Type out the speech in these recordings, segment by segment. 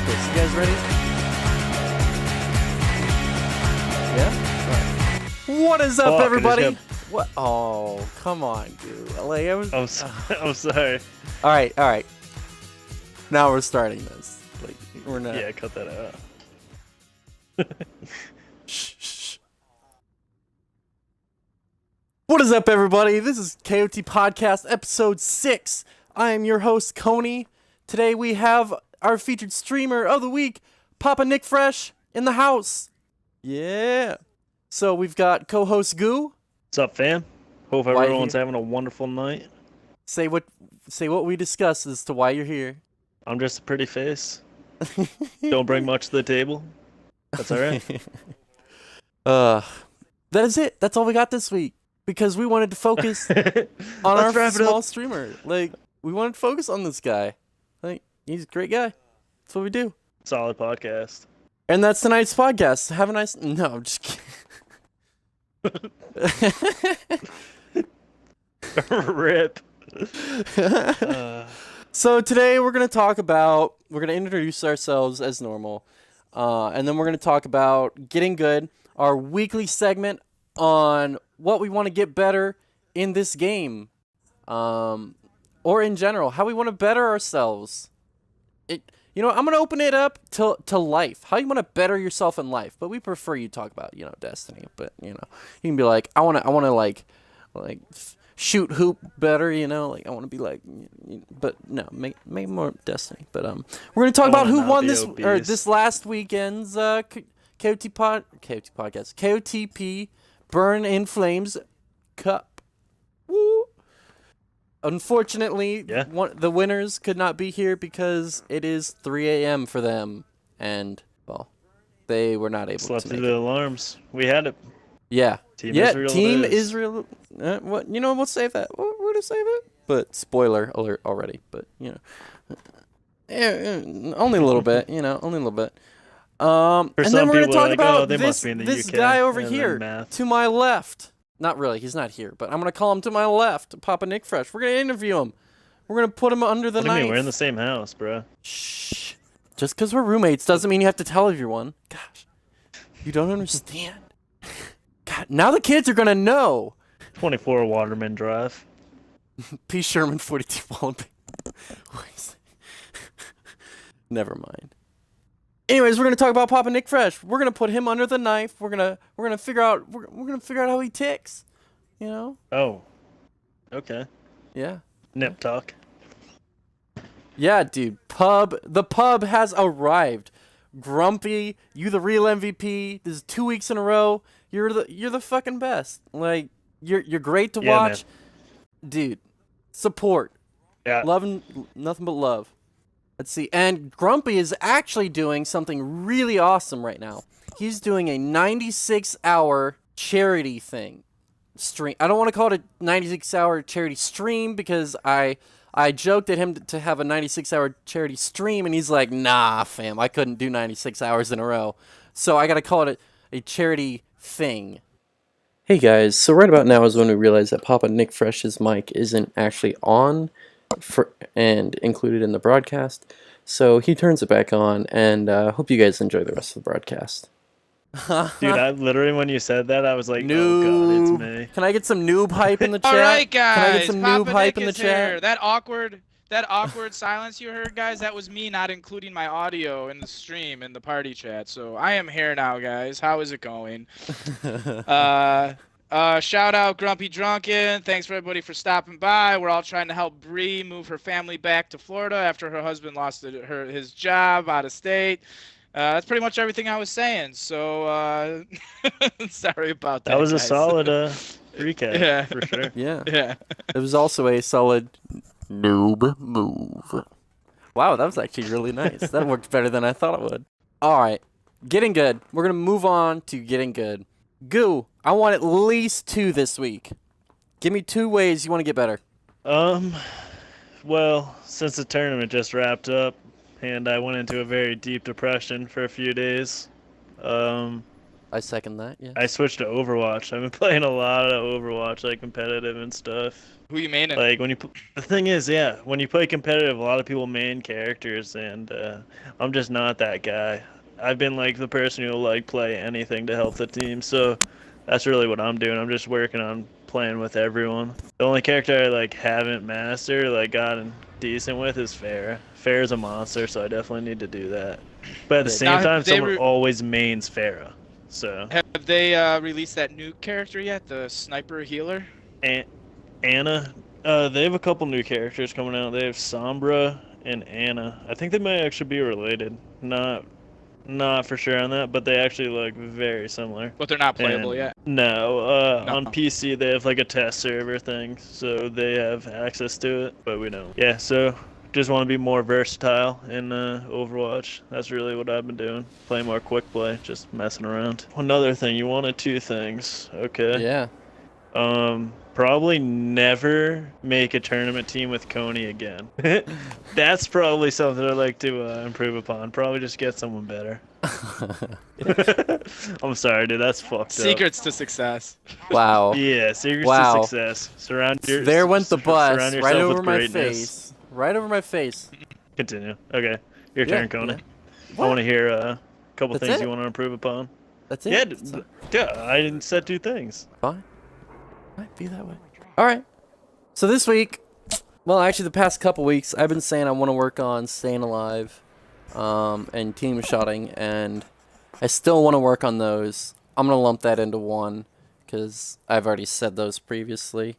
start this. You guys ready? Yeah? Right. What is up, everybody? What? Oh, come on, dude. Like, I'm sorry. Alright. Now we're starting this. Like, we're not. Yeah, cut that out. Shh. What is up, everybody? This is KOTPodcast episode 6. I am your host, Coney. Today we have our featured streamer of the week, Papa Nick Fresh, in the house. Yeah. So we've got co-host Goo. What's up, fam? Hope everyone's having a wonderful night. Say what we discussed as to why you're here. I'm just a pretty face. Don't bring much to the table. That's all right. That is it. That's all we got this week. Because we wanted to focus on our small streamer. Like, we wanted to focus on this guy. Like, he's a great guy. That's what we do. Solid podcast. And that's tonight's podcast. Have a nice... No, I'm just kidding. Rip. So today we're going to introduce ourselves as normal. And then we're going to talk about Getting Good, our weekly segment on what we want to get better in this game. Or in general, how we want to better ourselves. I'm going to open it up to life. How you want to better yourself in life. But we prefer you talk about, Destiny. But, you can be like, I want to like shoot hoop better, like, I want to be like, but no, make more Destiny. But, we're going to talk about who won this last weekend's, KOTP Burn in Flames Cup. Woo! Unfortunately, the winners could not be here because it is 3 a.m. for them, and they were not able to make through the alarms. We had it. Yeah. Team Israel. What? We'll save that. We're gonna save it. But spoiler alert already. But only a little bit. Only a little bit. And then we're gonna talk about this guy over here to my left. Not really, he's not here, but I'm going to call him to my left, Papa Nick Fresh. We're going to interview him. We're going to put him under the knife. What do you mean? We're in the same house, bro. Shh. Just because we're roommates doesn't mean you have to tell everyone. Gosh, you don't understand. God, now the kids are going to know. 24 Waterman Drive. P. Sherman, 42 Wallaby. Never mind. Anyways, we're gonna talk about Papa Nick Fresh. We're gonna put him under the knife. We're gonna figure out how he ticks. Oh. Okay. Yeah. Nip talk. Yeah, dude. The pub has arrived. Grumpy, you the real MVP. This is 2 weeks in a row. You're the fucking best. Like, you're great to watch. Man. Dude. Support. Yeah. Love and nothing but love. Let's see. And Grumpy is actually doing something really awesome right now. He's doing a 96-hour charity thing. Stream. I don't want to call it a 96-hour charity stream because I joked at him to have a 96-hour charity stream, and he's like, nah, fam, I couldn't do 96 hours in a row. So I got to call it a charity thing. Hey, guys. So right about now is when we realize that Papa Nick Fresh's mic isn't actually on and included in the broadcast, so he turns it back on, and hope you guys enjoy the rest of the broadcast. Dude, I literally, when you said that, I was like, noob. Oh god, it's me. Can I get some noob hype in the chat? Alright, guys, can I get some Papa noob hype Nick in the is chat? here. That awkward silence you heard, guys, that was me not including my audio in the stream in the party chat. So I am here now, guys. How is it going? Shout out Grumpy Drunken. Thanks for everybody for stopping by. We're all trying to help Bree move her family back to Florida after her husband lost his job out of state. That's pretty much everything I was saying. So sorry about that. That was guys. A solid recap. Yeah, for sure. Yeah. Yeah. It was also a solid noob move. Wow, that was actually really nice. That worked better than I thought it would. All right, Getting Good. We're gonna move on to Getting Good. Goo, I want at least 2 this week. Give me 2 ways you want to get better. Well, since the tournament just wrapped up, and I went into a very deep depression for a few days, I second that. Yeah. I switched to Overwatch. I've been playing a lot of Overwatch, like competitive and stuff. Who you maining? Like the thing is, yeah, when you play competitive, a lot of people main characters, and I'm just not that guy. I've been like the person who'll like play anything to help the team, so that's really what I'm doing. I'm just working on playing with everyone. The only character I like haven't mastered, like gotten decent with, is Pharah. Pharah's a monster, so I definitely need to do that. But at the Yeah. same Now, time, someone always mains Pharah. So Have they released that new character yet? The sniper healer? Anna, they have a couple new characters coming out. They have Sombra and Anna. I think they might actually be related. Not for sure on that, but they actually look very similar. But they're not playable And yet. no, No. on PC they have like a test server thing, so they have access to it, but we don't. Yeah, so just want to be more versatile in Overwatch. That's really what I've been doing. Play more quick play, just messing around. Another thing, you wanted two things. Okay. Yeah. Probably never make a tournament team with Coney again. That's probably something I'd like to improve upon. Probably just get someone better. I'm sorry, dude. That's fucked Secrets to success. Wow. up. Yeah, secrets Wow. to success. There went the bus surround right yourself over with my greatness. face. Right over my face. Continue. Okay, your Yeah, turn, Coney. yeah. I want to hear a couple That's things it? you want to improve upon. That's it. Yeah, So- yeah. I didn't set two things. Fine. Might be that way. All right. So this week, well, actually, the past couple weeks, I've been saying I want to work on staying alive, and team shotting, and I still want to work on those. I'm gonna lump that into one, because I've already said those previously.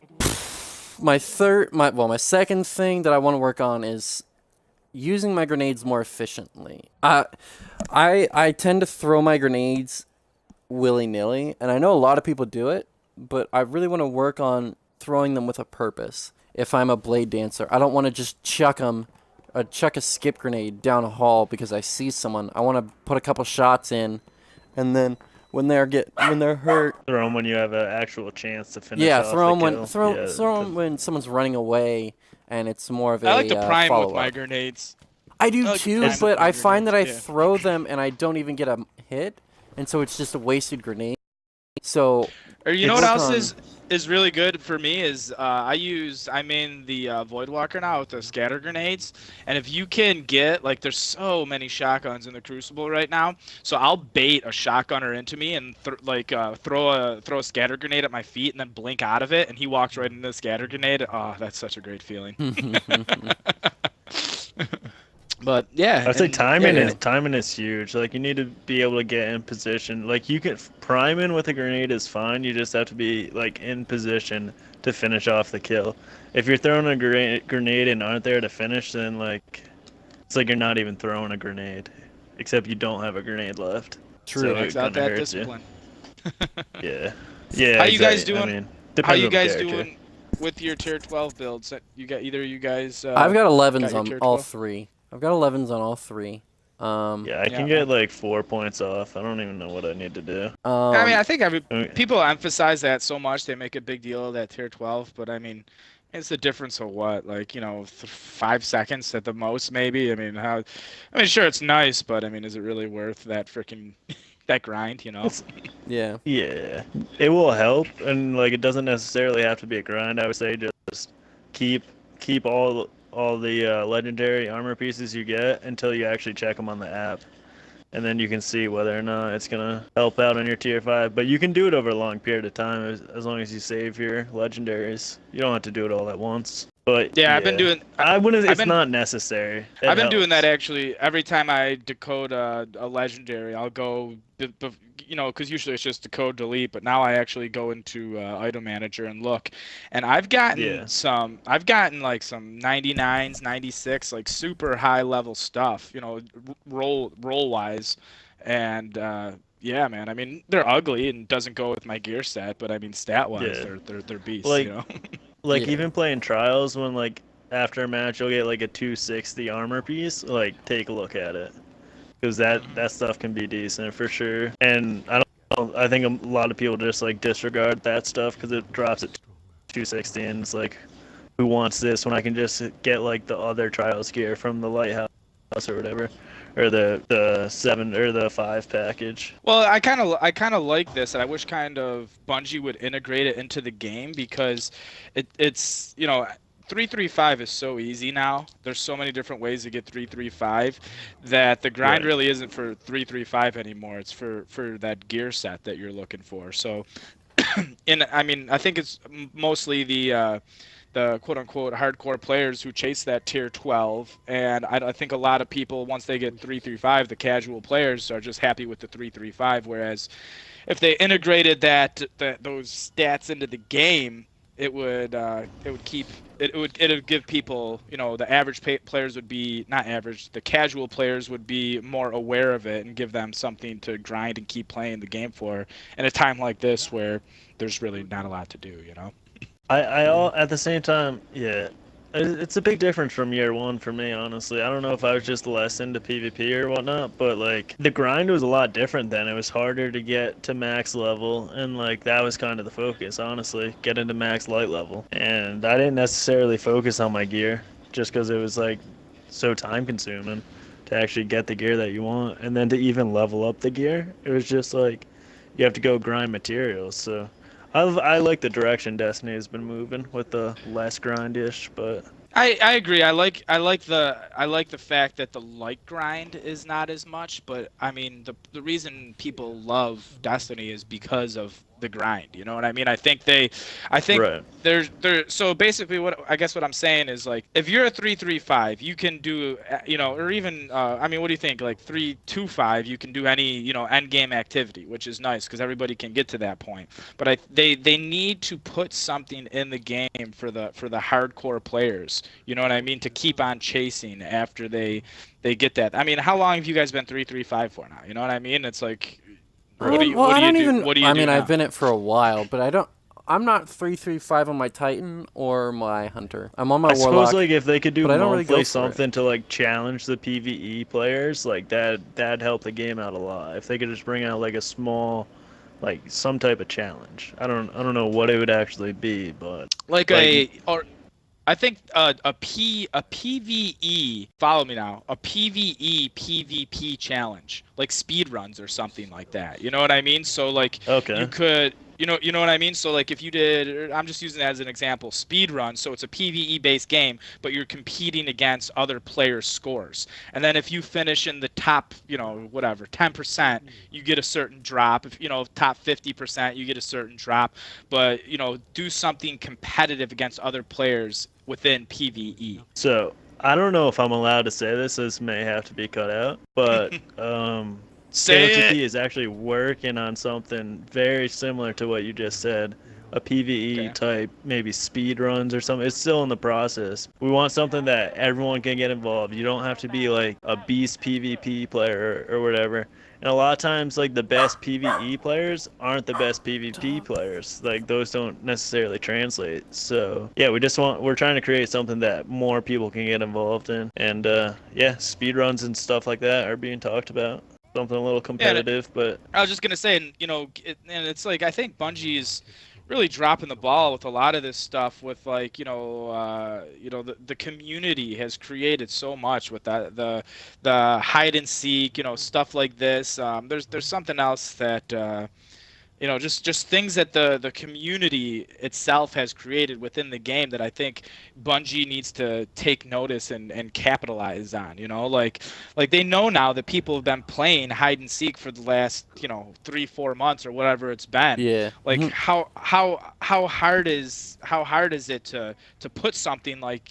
My second thing that I want to work on is using my grenades more efficiently. I tend to throw my grenades willy-nilly, and I know a lot of people do it, but I really want to work on throwing them with a purpose. If I'm a blade dancer, I don't want to just chuck a skip grenade down a hall because I see someone. I want to put a couple shots in, and then when they're hurt, Throw them when you have an actual chance to finish. yeah, off throw the them when kill. throw Yeah, 'em when someone's running away, and it's more of I like to prime with follow-up. my grenades. I do I like to too, prime with but my I find that I grenades, yeah. throw them and I don't even get a hit, and so it's just a wasted grenade. So Or you know It's what else on- is really good for me is I main the Voidwalker now with the scatter grenades, and if you can get like there's so many shotguns in the Crucible right now, so I'll bait a shotgunner into me and throw a scatter grenade at my feet and then blink out of it, and he walks right into the scatter grenade. Oh, that's such a great feeling. But yeah, I say and- timing is huge. Like you need to be able to get in position. Like you can priming with a grenade is fine. You just have to be like in position to finish off the kill. If you're throwing a grenade and aren't there to finish, then like it's like you're not even throwing a grenade, except you don't have a grenade left. True. So it Max out kinda that hurts you. discipline. Yeah. Yeah. How you guys exactly. doing? I mean, How depends you on the guys character. doing with your tier 12 builds? You got either of you guys? I've got 11s got your on tier all 12? three. I've got 11s on all three. Yeah, I can Yeah. get like 4 points off. I don't even know what I need to do. I mean, I think Okay. people emphasize that so much. They make a big deal of that tier 12, but I mean, it's the difference of what, like 5 seconds at the most, maybe. I mean, sure, it's nice, but I mean, is it really worth that freaking that grind? yeah. Yeah, it will help, and like it doesn't necessarily have to be a grind. I would say just keep all the legendary armor pieces you get until you actually check them on the app, and then you can see whether or not it's gonna help out on your tier 5. But you can do it over a long period of time as long as you save your legendaries. You don't have to do it all at once. But Yeah, I've been doing. I wouldn't. I've It's been- not necessary. It I've been doing helps. that actually. Every time I decode a legendary, I'll go, because usually it's just decode delete, but now I actually go into item manager and look, and I've gotten Yeah. I've gotten like some 99s, 96, like super high level stuff, roll wise, and yeah, man. I mean, they're ugly and doesn't go with my gear set, but I mean, stat wise, Yeah. they're beasts, Like- Like Yeah. even playing trials, when like after a match you'll get like a 260 armor piece. Like take a look at it, because that stuff can be decent for sure. And I think a lot of people just like disregard that stuff because it drops at 260, and it's like, who wants this when I can just get like the other trials gear from the lighthouse Plus or whatever, or the 7 or the 5 package. Well, I kind of like this, and I wish kind of Bungie would integrate it into the game because it's 335 is so easy now. There's so many different ways to get 335 that the grind Right. really isn't for 335 anymore. It's for that gear set that you're looking for. So, I mean, I think it's mostly the quote unquote hardcore players who chase that tier 12, and I think a lot of people, once they get 335, the casual players are just happy with the 335. Whereas if they integrated those stats into the game, it would give people, the average players would be, not average, the casual players would be more aware of it and give them something to grind and keep playing the game for in a time like this where there's really not a lot to do. At the same time, yeah, it's a big difference from year one for me, honestly. I don't know if I was just less into PvP or whatnot, but like the grind was a lot different then. It was harder to get to max level, and like that was kind of the focus, honestly, get into max light level. And I didn't necessarily focus on my gear just because it was like so time consuming to actually get the gear that you want, and then to even level up the gear, it was just like you have to go grind materials. So I like the direction Destiny has been moving with the less grindish, but I agree. I like the fact that the light grind is not as much, but I mean the reason people love Destiny is because of the grind. You know what I mean? I think right. there's so basically what I'm saying is, like, if you're a 335, you can do or even I mean, what do you think? Like 325, you can do any end game activity, which is nice because everybody can get to that point. But they need to put something in the game for the hardcore players. You know what I mean? To keep on chasing after they get that. I mean, how long have you guys been 335 for now? You know what I mean? It's like, what do you do? I mean, now? I've been it for a while, but I'm not 335 on my Titan or my Hunter. I'm on my I Warlock. suppose like if they could do but I don't really monthly go for something to like challenge the PvE players, like that'd help the game out a lot. If they could just bring out like a small, like some type of challenge. I don't know what it would actually be, but I think a PVE, follow me now, a PVE PvP challenge, like speed runs or something like that. You know what I mean? So like okay. you could, you know what I mean? So like if you did, I'm just using it as an example, speed run, so it's a PVE based game, but you're competing against other players' scores. And then if you finish in the top, whatever, 10%, you get a certain drop. If, top 50%, you get a certain drop. But, do something competitive against other players within PvE. So I don't know if I'm allowed to say this. This may have to be cut out, but Say KOTP it. is actually working on something very similar to what you just said. A PvE Okay. type, maybe speed runs or something. It's still in the process. We want something that everyone can get involved. You don't have to be like a beast PvP player or whatever. And a lot of times, like the best PvE players aren't the best PvP players. Like those don't necessarily translate. So yeah, we're trying to create something that more people can get involved in. And yeah, speed runs and stuff like that are being talked about. Something a little competitive, but I was just gonna say, and it's like I think Bungie's really dropping the ball with a lot of this stuff. With like the community has created so much with that the hide and seek, stuff like this. There's something else that. Just things that the community itself has created within the game that I think Bungie needs to take notice and capitalize on. Like they know now that people have been playing hide and seek for the last 3-4 months or whatever it's been. Yeah. Like Mhm. how hard is it to put something like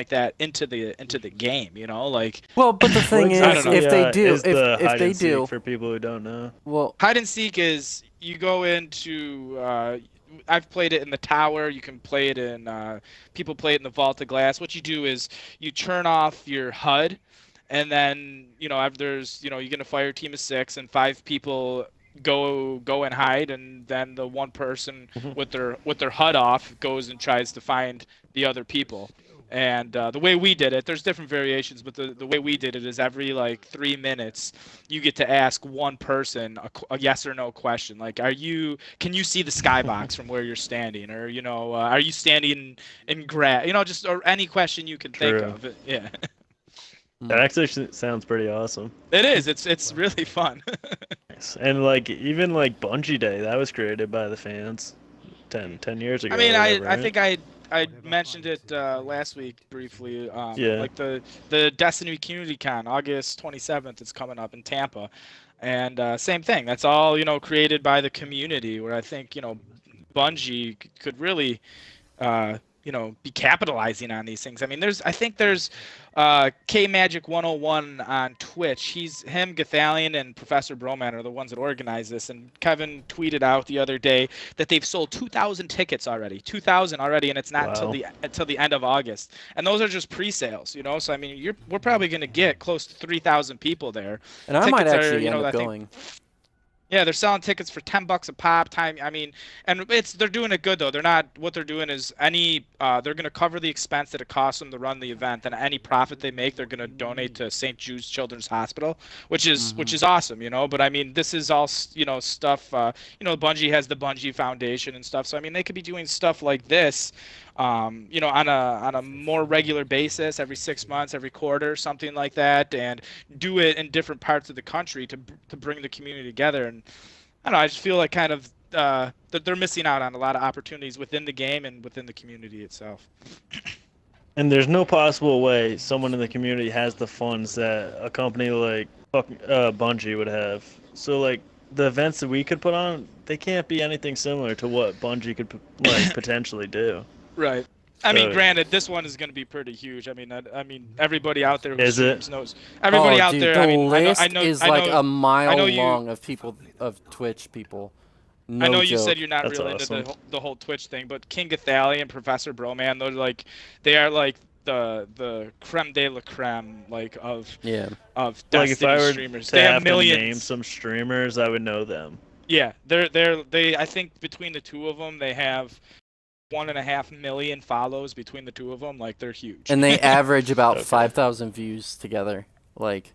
that into the game. Like Well, but the what thing I is, don't know. exactly if they do, is the if hide they and seek do, for people who don't know? well, hide and seek is you go into I've played it in the tower. You can play it in people play it in the vault of glass. What you do is you turn off your HUD, and then there's you get a fire team of 6 and 5 people go and hide, and then the one person with their HUD off goes and tries to find the other people. And the way we did it, there's different variations, but the way we did it is every like 3 minutes, you get to ask one person a yes or no question. Like, can you see the skybox from where you're standing? Or, are you standing in grass? Just or any question you can think True. of. Yeah. That actually sounds pretty awesome. It is. It's really fun. Nice. And like even like Bungie Day, that was created by the fans 10 years ago. I mean, or whatever, I right? think I mentioned it last week briefly. Yeah. Like the Destiny Community Con, August 27th, is coming up in Tampa, and same thing. That's all created by the community. Where I think Bungie could really be capitalizing on these things. I mean, I think there's K Magic 101 on Twitch. Him, Gathalion, and Professor Broman are the ones that organize this. And Kevin tweeted out the other day that they've sold 2,000 tickets already. 2,000 already, and it's not until the end of August. And those are just pre-sales, So I mean, we're probably going to get close to 3,000 people there. And I might actually end up going. Yeah, they're selling tickets for $10 a pop. I mean, and they're doing it good though. What they're doing is they're going to cover the expense that it costs them to run the event, and any profit they make, they're going to donate to St. Jude's Children's Hospital, which is awesome, But I mean, this is all stuff. Bungie has the Bungie Foundation and stuff. So I mean, they could be doing stuff like this, on a more regular basis, every 6 months, every quarter, something like that, and do it in different parts of the country to bring the community together. And I don't know, I just feel like kind of that they're missing out on a lot of opportunities within the game and within the community itself. And there's no possible way someone in the community has the funds that a company like Bungie would have. So like the events that we could put on, they can't be anything similar to what Bungie could potentially do. Right. I mean, granted, this one is going to be pretty huge. I mean, everybody out there who streams knows. Everybody out there. The list is like a mile long of people, of Twitch people. No I know joke. you said you're not That's really awesome. into the whole Twitch thing, but King Gathalion, Professor Broman, they are like the creme de la creme, like of Destiny if I were streamers. To they have have millions. To name some streamers, I would know them. Yeah, I think between the two of them, they have 1.5 million follows between the two of them. Like, they're huge. And they average about 5,000 views together. Like,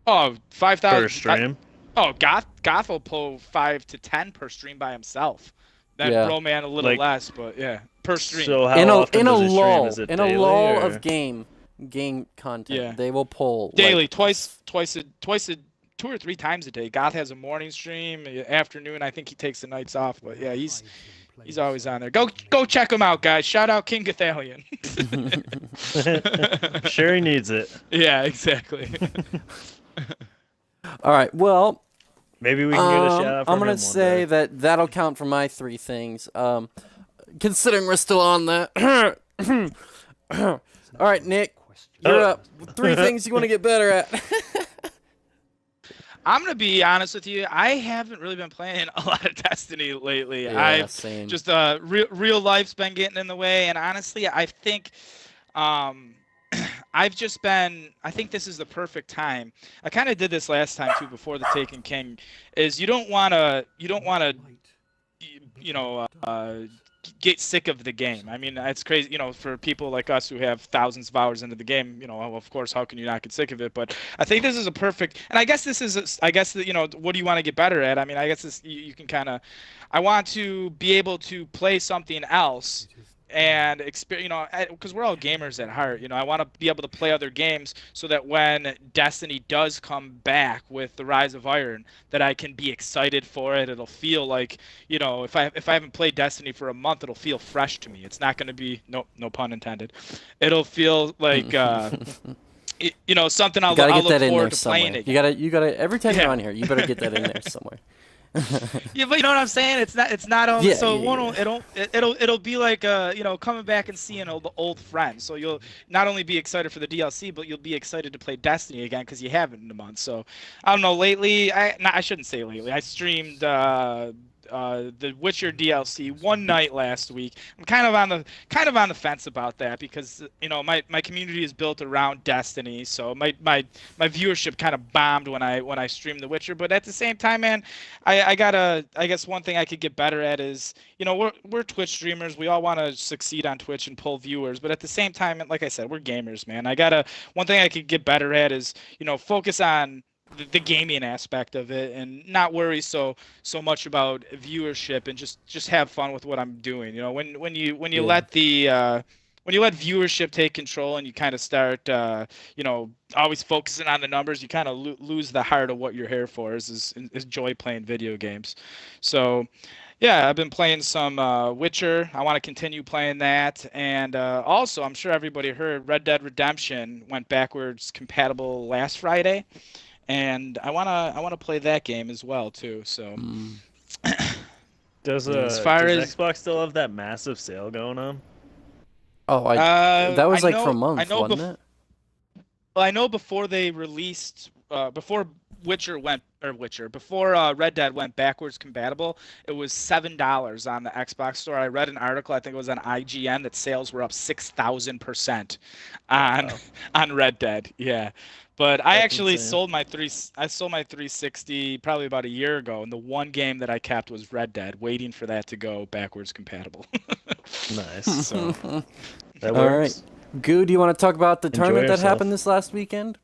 5,000 per stream. Goth will pull 5 to 10 per stream by himself. That Broman a little less, but yeah, per stream. So how often does he stream? Is it in daily, a lull or? of game content, they will pull daily, twice, 2 or 3 times a day. Goth has a morning stream, afternoon. I think he takes the nights off, but yeah, he's always on there. Go check him out, guys. Shout out King Gathalion. Sure, he needs it. Yeah, exactly. All right. Well, maybe we can get a shout out from I'm gonna say that'll count for my 3 things. Considering we're still on that. All right, Nick, you're up. 3 things you want to get better at. I'm gonna be honest with you. I haven't really been playing a lot of Destiny lately. Yeah, same. Just real life's been getting in the way, and honestly, I think I've just been. I think this is the perfect time. I kind of did this last time too, before the Taken King. Is you don't want to get sick of the game. I mean, it's crazy, for people like us who have thousands of hours into the game, of course, how can you not get sick of it? But I think this is a perfect, and I guess what do you want to get better at? I mean, I guess you can kind of, I want to be able to play something else and experience, because we're all gamers at heart, I want to be able to play other games so that when Destiny does come back with the Rise of Iron, that I can be excited for it. It'll feel like, if I haven't played Destiny for a month, it'll feel fresh to me. It's not going to be, no pun intended. It'll feel like, something I'll look forward to playing it. You gotta every time you're on here, you better get that in there somewhere. Yeah, but you know what I'm saying? It's not only it'll be like coming back and seeing the old friends. So you'll not only be excited for the DLC, but you'll be excited to play Destiny again because you haven't in a month. So I don't know. Lately, I shouldn't say lately. I streamed the Witcher DLC one night last week. I'm kind of on the fence about that because my community is built around Destiny, so my viewership kind of bombed when I streamed The Witcher. But at the same time, man, I guess one thing I could get better at is we're Twitch streamers. We all want to succeed on Twitch and pull viewers, but at the same time, like I said, we're gamers, man. One thing I could get better at is focus on the gaming aspect of it and not worry so much about viewership and just have fun with what I'm doing. When you let the when you let viewership take control and you kind of start, always focusing on the numbers, you kind of lose the heart of what you're here for, is joy playing video games. So, yeah, I've been playing some Witcher. I want to continue playing that, and also, I'm sure everybody heard Red Dead Redemption went backwards compatible last Friday, and I wanna play that game as well too. So, Does as far does as Xbox still have that massive sale going on? Oh, that was I like for a know, month, wasn't it? well, I know before they released, before before Red Dead went backwards compatible, it was $7 on the Xbox store. I read an article, I think it was on IGN, that sales were up 6,000% on Wow. on Red Dead. Yeah, but I That's actually insane. I sold my 360 probably about a year ago, and the one game that I kept was Red Dead, waiting for that to go backwards compatible. Nice. So. That All right. works. Goo, do you want to talk about the Enjoy tournament that yourself. happened this last weekend?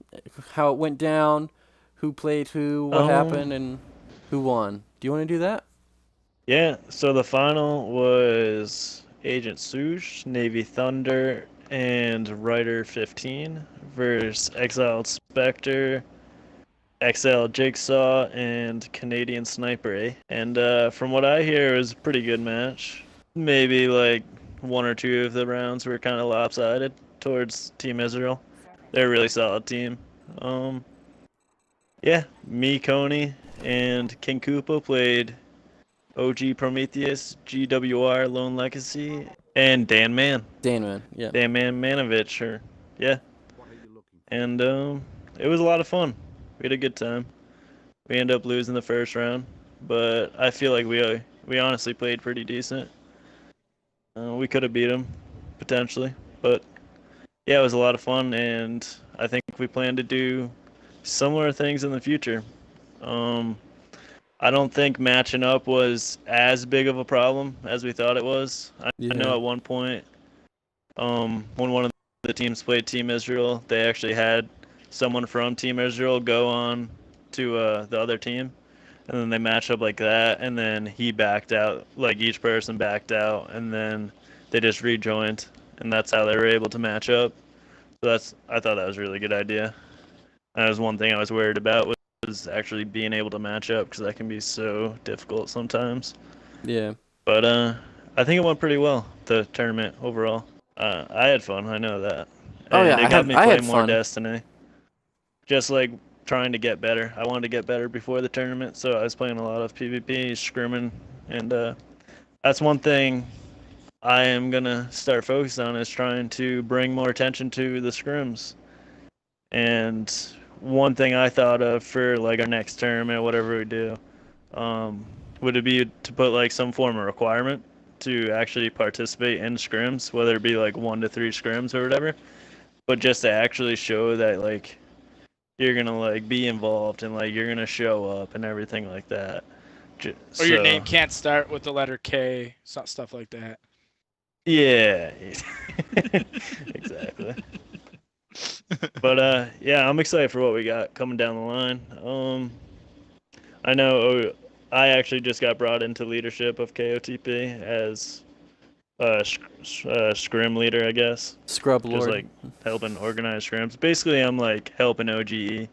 How it went down, who played who, what happened, and who won? Do you want to do that? Yeah, so the final was Agent Suge, Navy Thunder, and Rider 15 versus Exiled Spectre, XL Jigsaw, and Canadian Sniper A. And from what I hear, it was a pretty good match. Maybe like one or two of the rounds were kind of lopsided towards Team Israel. They're a really solid team. Yeah, me, Coney, and King Koopa played OG Prometheus, GWR, Lone Legacy, and Dan Man. Dan, yeah. Dan Man Manovich, yeah. And it was a lot of fun. We had a good time. We ended up losing the first round, but I feel like we honestly played pretty decent. We could have beat them potentially, but yeah, it was a lot of fun, and I think we plan to do similar things in the future. Um, I don't think matching up was as big of a problem as we thought it was. I know at one point, when one of the teams played Team Israel, they actually had someone from Team Israel go on to the other team, and then they matched up like that, and then he backed out, like each person backed out, and then they just rejoined, and that's how they were able to match up. So I thought that was a really good idea. That was one thing I was worried about was actually being able to match up because that can be so difficult sometimes. Yeah. But I think it went pretty well, the tournament overall. I had fun, I know that. Oh, And yeah, it got me I had playing more fun. Destiny. Just like trying to get better. I wanted to get better before the tournament, so I was playing a lot of PvP, scrimming, and that's one thing I am gonna start focusing on is trying to bring more attention to the scrims. And one thing I thought of for like our next tournament, whatever we do, would it be to put like some form of requirement to actually participate in scrims, whether it be like 1 to 3 scrims or whatever, but just to actually show that like you're gonna like be involved and like you're gonna show up and everything like that. Or your name can't start with the letter K, stuff like that. Yeah, exactly. But yeah, I'm excited for what we got coming down the line. I know I actually just got brought into leadership of KOTP as scrim leader, I guess. Scrub Lord. Just like helping organize scrims. Basically, I'm like helping OGE.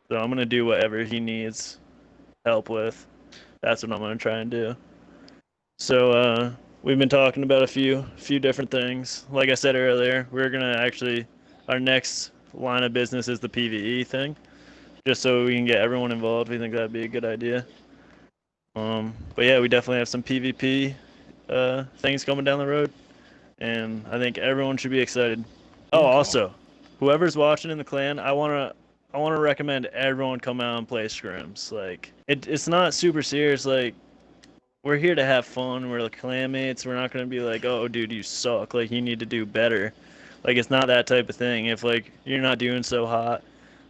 So I'm gonna do whatever he needs help with. That's what I'm gonna try and do. So we've been talking about a few different things. Like I said earlier, we're gonna actually our next line of business is the PvE thing, just so we can get everyone involved. We think that'd be a good idea. But yeah, we definitely have some PvP things coming down the road, and I think everyone should be excited. Oh, also, whoever's watching in the clan, I wanna recommend everyone come out and play scrims. Like it's not super serious. Like we're here to have fun. We're like clanmates. We're not gonna be like, oh, dude, you suck. Like you need to do better. Like it's not that type of thing. If like you're not doing so hot,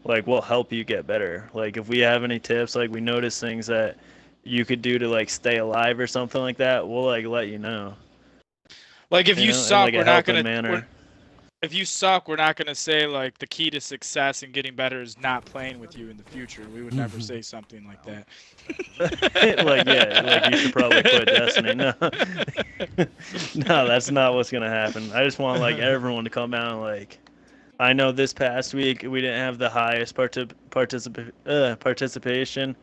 like we'll help you get better. Like if we have any tips, like we notice things that you could do to like stay alive or something like that, we'll like let you know. Like if you in suck, like a we're not helping gonna manner. if you suck, we're not gonna say like the key to success and getting better is not playing with you in the future. We would never say something like that. Like, yeah, like you should probably quit Destiny. No, no, that's not what's gonna happen. I just want like everyone to come out. Like, I know this past week we didn't have the highest participation,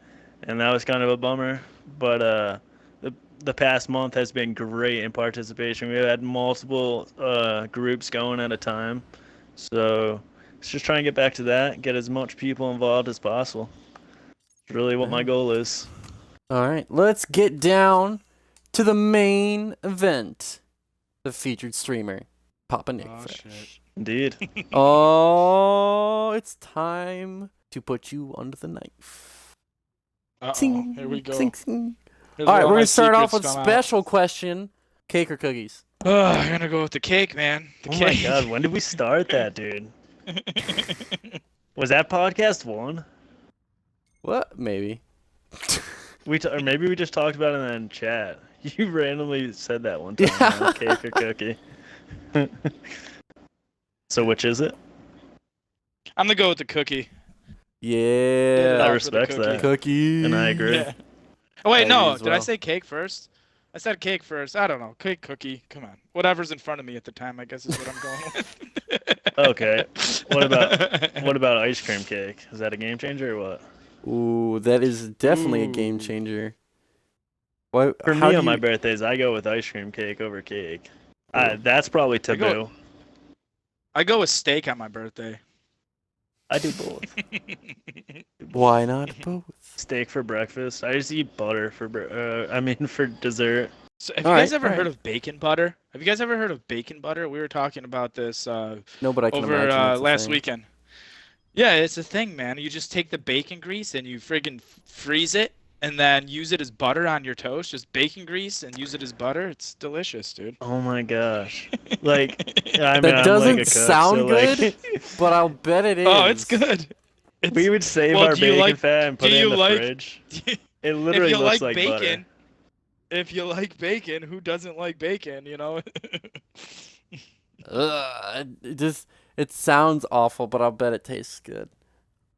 and that was kind of a bummer. But the past month has been great in participation. We had multiple groups going at a time, so let's just try and get back to that. Get as much people involved as possible. It's really what my goal is. All right, let's get down to the main event. The featured streamer, Papa Nick Oh Fresh. shit. Indeed. Oh, it's time to put you under the knife. Uh-oh, here we go. Zing, zing. Here's All right, where we're my gonna start off with secrets come out. special question: cake or cookies? I'm gonna go with the cake, man. The Oh my cake. god, when did we start that, dude? Was that podcast one? What? Maybe. Or maybe we just talked about it in chat. You randomly said that one time. Yeah. Man, cake or cookie. So which is it? I'm gonna go with the cookie. Yeah. I for the respect cookie. that. Cookie. And I agree. Yeah. Oh wait, I no. agree as Did I well. say cake first? I said cake first. I don't know. Cake, cookie. Come on. Whatever's in front of me at the time, I guess is what I'm going with. Okay. What about ice cream cake? Is that a game changer or what? Ooh, that is definitely a game Ooh. changer. What? For how me do on my you- birthdays, I go with ice cream cake over cake. That's probably I go- taboo. I go with steak on my birthday. I do both. Why not both? Steak for breakfast. I just eat butter for for dessert. So have you All guys right, ever all right. heard of bacon butter? Have you guys ever heard of bacon butter? We were talking about this No, but I can over imagine it's a last thing. weekend. Yeah, it's a thing, man. You just take the bacon grease and you friggin' freeze it and then use it as butter on your toast. Just bacon grease and use it as butter. It's delicious, dude. Oh my gosh. Like, I mean, That I'm doesn't like a cook, sound so like, good, But I'll bet it is. Oh, it's good. we would save Well, our do you bacon like- fat and put do it in you the like- fridge. It If literally you looks like like bacon, butter. if you like bacon, who doesn't like bacon, you know? Ugh, it sounds awful, but I'll bet it tastes good.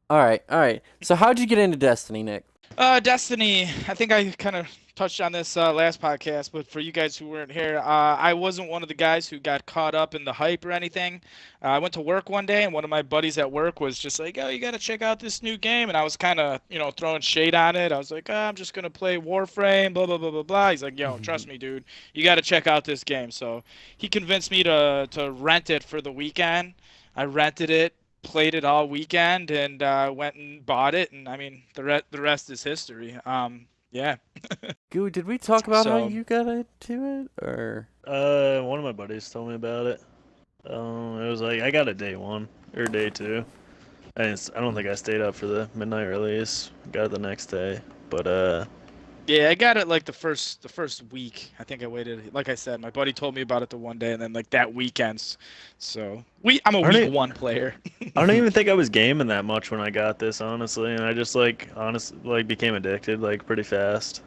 All right. So how'd you get into Destiny, Nick? Destiny, I think I kind of touched on this last podcast, but for you guys who weren't here, I wasn't one of the guys who got caught up in the hype or anything. I went to work one day, and one of my buddies at work was just like, "Oh, you got to check out this new game," and I was kind of, throwing shade on it. I was like, "I'm just gonna play Warframe, blah blah blah blah blah." He's like, "Yo, trust me, dude, you got to check out this game." So he convinced me to rent it for the weekend. I rented it. Played it all weekend and went and bought it, and I mean the rest is history. Yeah. Goo, did we talk about how So- you got into it, or? One of my buddies told me about it. It was like I got it day one or day two. I don't think I stayed up for the midnight release. Got it the next day, but Yeah, I got it like the first week. I think I waited. Like I said, my buddy told me about it the one day, and then like that weekend. So I'm a Aren't week it- one player. I don't even think I was gaming that much when I got this, honestly, and I just became addicted like pretty fast.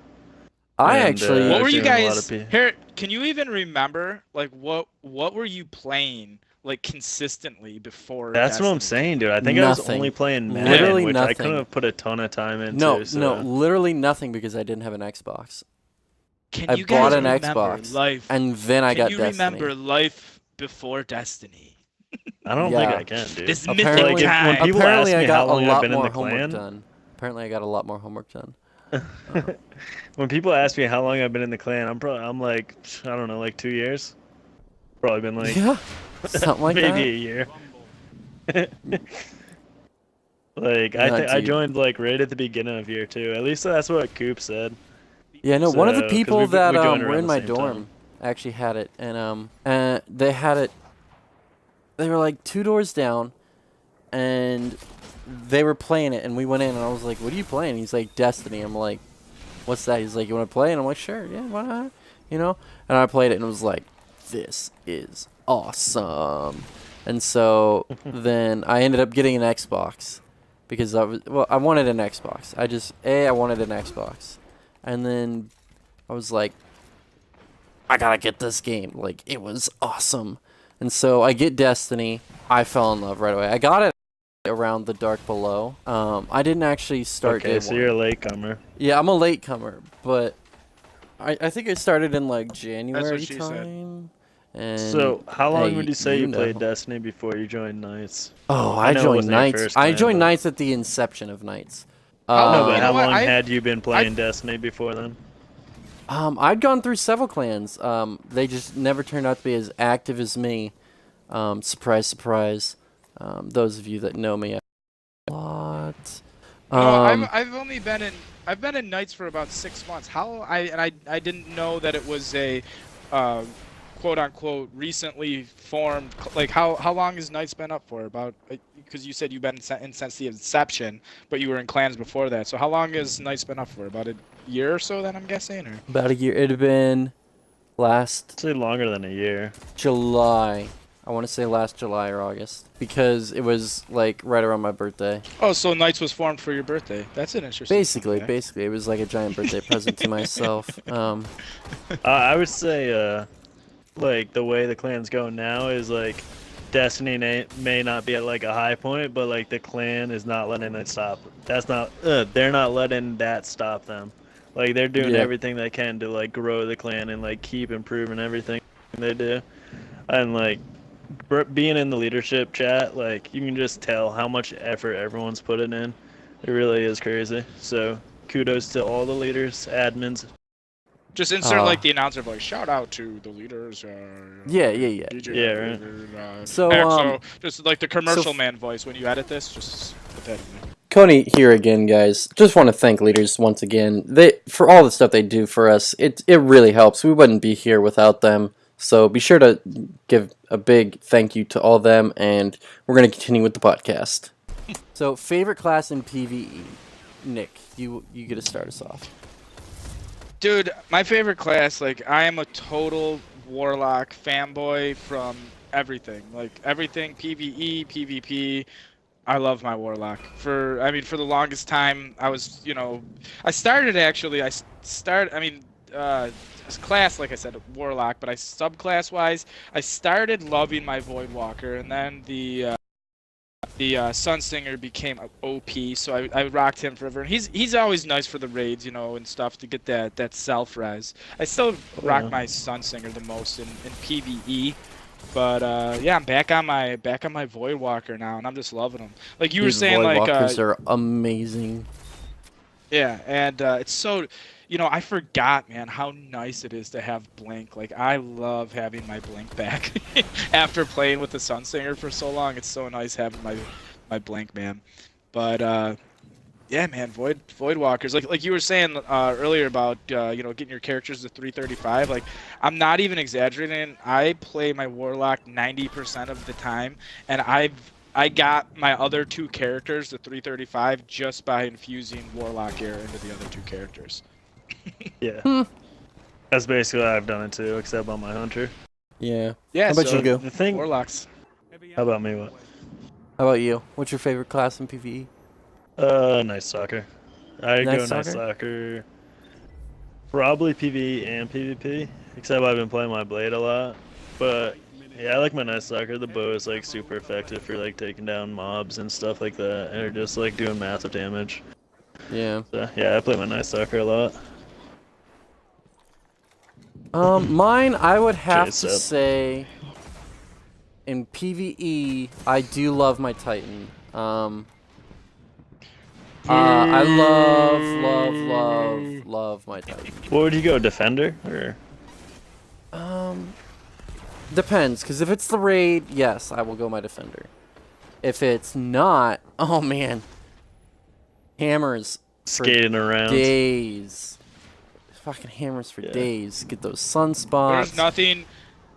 I And, actually. What were I've you seen a lot guys of here? Can you even remember like what were you playing like consistently before? That's what I'm Destiny? saying, dude. I think I was Nothing. only playing Madden, Literally which I nothing. couldn't have put a ton of time into. No, so. literally nothing because I didn't have an Xbox, Can I you bought guys an remember Xbox, life? and then I Can got you Destiny. remember life before Destiny? I don't Yeah. think I can, dude. This Apparently, mythic time. when people apparently ask I me got how a long I've lot been in more the homework clan, done. Apparently, I got a lot more homework done. when people ask me how long I've been in the clan, I'm like, I don't know, like 2 years. Probably been like Yeah, something like maybe that. a year. Like No, I dude. joined like right at the beginning of year two. At least that's what Coop said. Yeah, no. One of the 'cause people we that joined were around in the my same dorm time. actually had it, and they had it. They were like 2 doors down, and they were playing it, and we went in, and I was like, "What are you playing?" He's like, "Destiny." I'm like, "What's that?" He's like, "You want to play?" And I'm like, "Sure, yeah, why not?" You know. And I played it, and it was like, "This is awesome." And so then I ended up getting an Xbox because I wanted an Xbox. I wanted an Xbox. And then I was like, I gotta get this game. Like, it was awesome. And so I get Destiny. I fell in love right away. I got it around the Dark Below. I didn't actually start Okay, day so one. you're a latecomer. Yeah, I'm a latecomer, but I think I started in like January she said. time. And So how long hey, would you say you know. played Destiny before you joined Knights? Oh, I I know it joined wasn't your Knights. first I clan, joined but- Knights at the inception of Knights. No, but You how know what? long had you been playing Destiny before then? I'd gone through several clans. They just never turned out to be as active as me. Surprise, surprise. Those of you that know me a lot. No, I've only been in Knights for about 6 months. I didn't know that it was a quote unquote recently formed. Like how long has Knights been up for? About, because you said you've been in since the inception, but you were in clans before that. So how long has Knights been up for? About a year or so, then I'm guessing, or About a year. It had been last I'd say longer than a year. July. I want to say last July or August because it was like right around my birthday. oh, so Knights was formed for your birthday. That's an interesting. Basically, fact. it was like a giant birthday present to myself. I would say, like the way the clans go now is like Destiny may not be at like a high point, but like the clan is not letting it stop. That's not. They're not letting that stop them. Like they're doing Yeah. everything they can to like grow the clan and like keep improving everything they do. And like being in the leadership chat, like you can just tell how much effort everyone's putting in. It really is crazy. So kudos to all the leaders, admins. Just insert like the announcer voice. Shout out to the leaders. Yeah. DJ, Yeah, right. So, just like the commercial man voice when you edit this, just put that in there. Coney here again, guys. Just want to thank leaders once again. They for all the stuff they do for us. It really helps. We wouldn't be here without them. So be sure to give a big thank you to all of them, and we're going to continue with the podcast. So, favorite class in PvE? Nick, you get to start us off. Dude, my favorite class, like, I am a total Warlock fanboy from everything. Like, everything, PvE, PvP. I love my Warlock. For the longest time, I was, I started actually, class, like I said, Warlock, but subclass-wise, I started loving my Voidwalker, and then the Sunsinger became OP, so I rocked him forever. And he's always nice for the raids, and stuff to get that self-res. I still rock my Sunsinger the most in PvE, but yeah, I'm back on my Voidwalker now, and I'm just loving him. Like you were saying, Voidwalkers are amazing. Yeah, and it's so, I forgot, man, how nice it is to have Blink. Like, I love having my Blink back. After playing with the Sunsinger for so long, it's so nice having my Blink, man. But, yeah, man, Voidwalkers. Like you were saying earlier about, getting your characters to 335. Like, I'm not even exaggerating. I play my Warlock 90% of the time, and I got my other two characters to 335 just by infusing Warlock Air into the other two characters. Yeah. That's basically how I've done it too, except on my Hunter. Yeah. Yeah, How about so you, Go? The thing. Warlocks. How about me? What? How about you? What's your favorite class in PvE? Nice soccer. I Night go nice soccer. Probably PvE and PvP, except I've been playing my blade a lot. But yeah, I like my nice soccer. The bow is like super effective for like taking down mobs and stuff like that, and they're just like doing massive damage. Yeah. So yeah, I play my nice soccer a lot. Mine, I would have Chase to up. say, in PvE, I do love my Titan. I love my Titan. What would you go, defender or? Depends, because if it's the raid, yes, I will go my defender. If it's not, oh man, hammers for Skating around. days. Fucking hammers for days. Get those sunspots.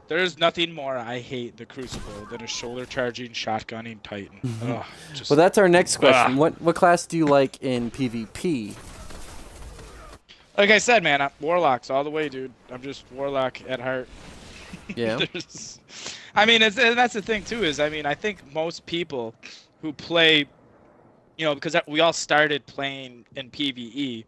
There's nothing more I hate the Crucible than a shoulder charging shotgunning Titan. Ugh, just, Well, that's our next question. What class do you like in PvP? like I said, man, I'm Warlocks all the way, dude. I'm just Warlock at heart. Yeah. And that's the thing too. I think most people who play because we all started playing in PvE,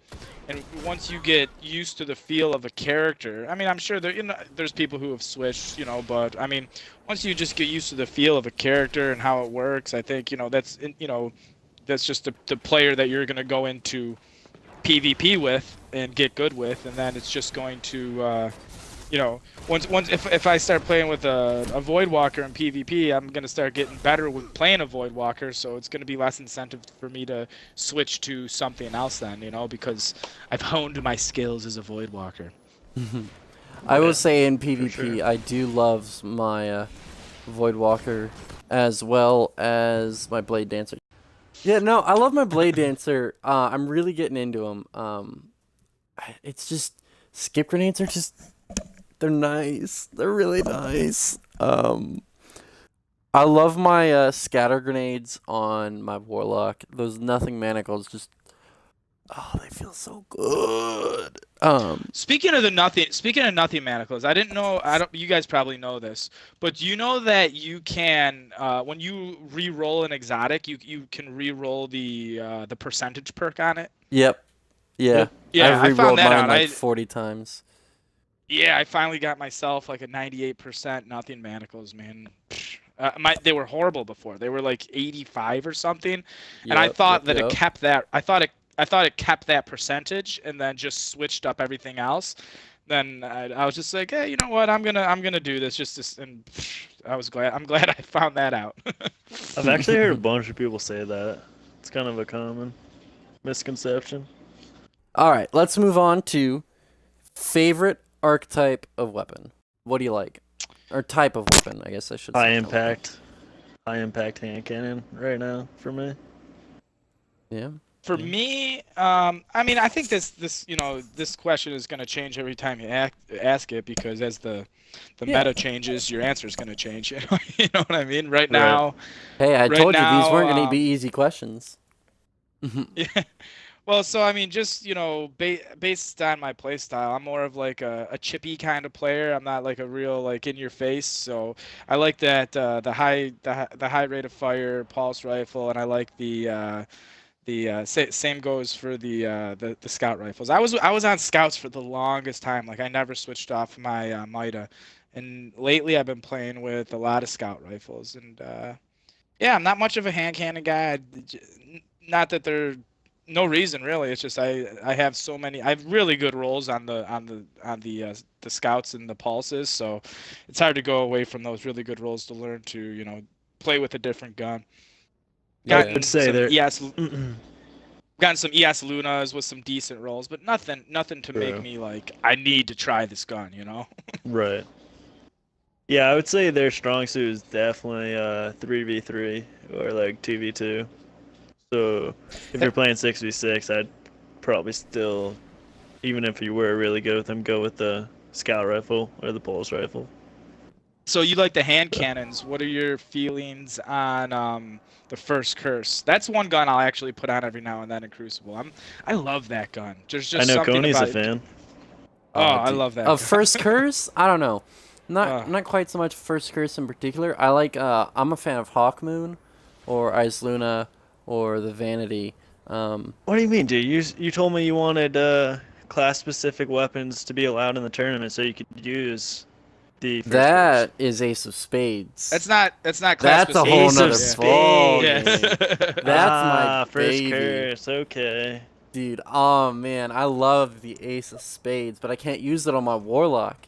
and once you get used to the feel of a character, I mean, I'm sure there's people who have switched, but I mean, once you just get used to the feel of a character and how it works, I think, that's just the player that you're gonna go into PvP with and get good with, and then it's just going to once if I start playing with a Void Walker in PvP, I'm gonna start getting better with playing a Void Walker, so it's gonna be less incentive for me to switch to something else then, because I've honed my skills as a Void Walker. I will say in PvP, sure. I do love my Void Walker as well as my Blade Dancer. Yeah, no, I love my Blade Dancer. I'm really getting into him. It's just skip grenades are just. They're nice. They're really nice. I love my scatter grenades on my warlock. Those nothing manacles just they feel so good. Speaking of nothing manacles, I didn't know. You guys probably know this, but do you know that you can when you re-roll an exotic, you can re-roll the percentage perk on it? Yep. Yeah. Yeah, I've I found re-rolled that mine out. like 40 times. Yeah, I finally got myself like a 98% nothing manacles, man. They were horrible before. They were like 85 or something, and I thought that it kept that. I thought it kept that percentage, and then just switched up everything else. Then I was just like, hey, you know what? I'm gonna do this and I'm glad I found that out. I've actually heard a bunch of people say that. It's kind of a common misconception. All right, let's move on to favorite archetype of weapon. What do you like? Or type of weapon, I guess I should say. High impact hand cannon right now for me. Yeah. For me, I mean, I think this question is going to change every time you ask it, because as the meta changes, your answer is going to change. You know what I mean? Right now. Hey, I told you these weren't going to be easy questions. Yeah. Well, so I mean, just based on my play style, I'm more of like a chippy kind of player. I'm not like a real like in your face. So I like that the high rate of fire pulse rifle, and I like the same goes for the scout rifles. I was on scouts for the longest time. Like I never switched off my Mida, and lately I've been playing with a lot of scout rifles. And yeah, I'm not much of a hand cannon guy. Not that they're no reason really. It's just I have so many. I have really good rolls on the scouts and the pulses, so it's hard to go away from those really good rolls to learn to play with a different gun. I would say there. Yes. Gotten some ES Lunas with some decent rolls, but nothing to make me like I need to try this gun. Right. Yeah, I would say their strong suit is definitely 3v3 or like 2v2. So if you're playing 6v6, I'd probably still, even if you were really good with them, go with the scout rifle or the pulse rifle. So you like the hand cannons. What are your feelings on the first curse? That's one gun I'll actually put on every now and then in Crucible. I love that gun. There's just I know something Coney's about a fan. Oh, I love that. Of first curse? I don't know. Not quite so much first curse in particular. I like I'm a fan of Hawkmoon or Ice Luna or the Vanity. What do you mean, dude? You told me you wanted class-specific weapons to be allowed in the tournament, so you could use the first that curse. Is Ace of Spades. That's not class. That's a whole Ace nother of Spades. Yeah. That's my first baby. curse. Okay. Dude, oh man, I love the Ace of Spades, but I can't use it on my Warlock.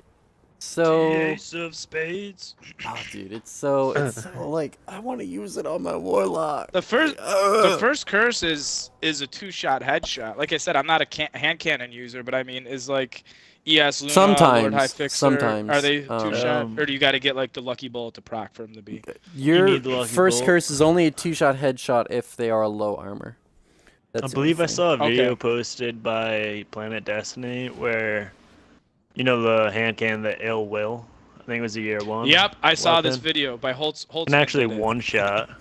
So The Ace of Spades. Oh, dude, it's so like I want to use it on my Warlock. The first curse is a 2-shot headshot. Like I said, I'm not a hand cannon user, but I mean, is like ES Luna, Lord High Fixer. Sometimes. Are they 2-shot, or do you got to get like the lucky bullet to proc for them to be? Your the lucky first bullet. curse is only a 2-shot headshot if they are low armor. I believe I saw a video posted by Planet Destiny where, the hand cannon, the Ill Will. I think it was a year 1. Yep, I saw weapon. this video by Holtz. And actually one shot.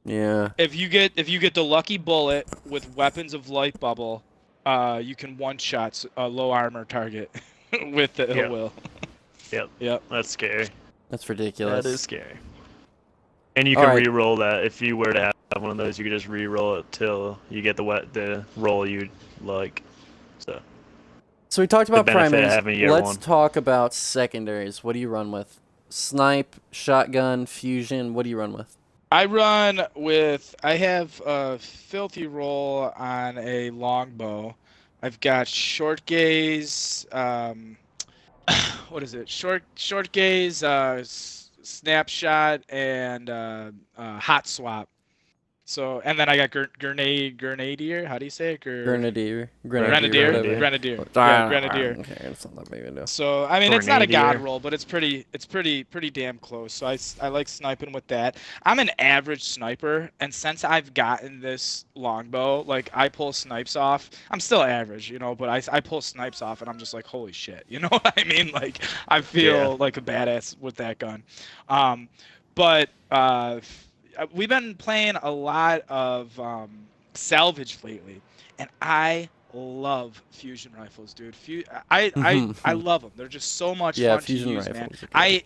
Yeah. If you get the lucky bullet with weapons of light bubble, you can one-shot a low armor target with the Ill Will. Yep. That's scary. That's ridiculous. That is scary. And you can re-roll that if you were to have have one of those, you can just re-roll it till you get the roll you like. So we talked about benefit of primaries. having year Let's one. talk about secondaries. What do you run with? Snipe, shotgun, fusion. What do you run with? I have a filthy roll on a longbow. I've got short gaze, what is it? Short gaze, snapshot, and hot swap. So, and then I got grenadier. How do you say it? Grenadier. Grenadier. Whatever. Grenadier. Ah, Yeah, Grenadier. Okay, it's not that big of a deal. So I mean, it's not a god Grenadier. roll, but it's pretty damn close. So I like sniping with that. I'm an average sniper, and since I've gotten this longbow, like I pull snipes off. I'm still average, you know, but I pull snipes off, and I'm just like, holy shit, you know what I mean? Like I feel like a badass with that gun. But we've been playing a lot of salvage lately, and I love fusion rifles, dude. I love them. They're just so much fun to fusion use, rifles man.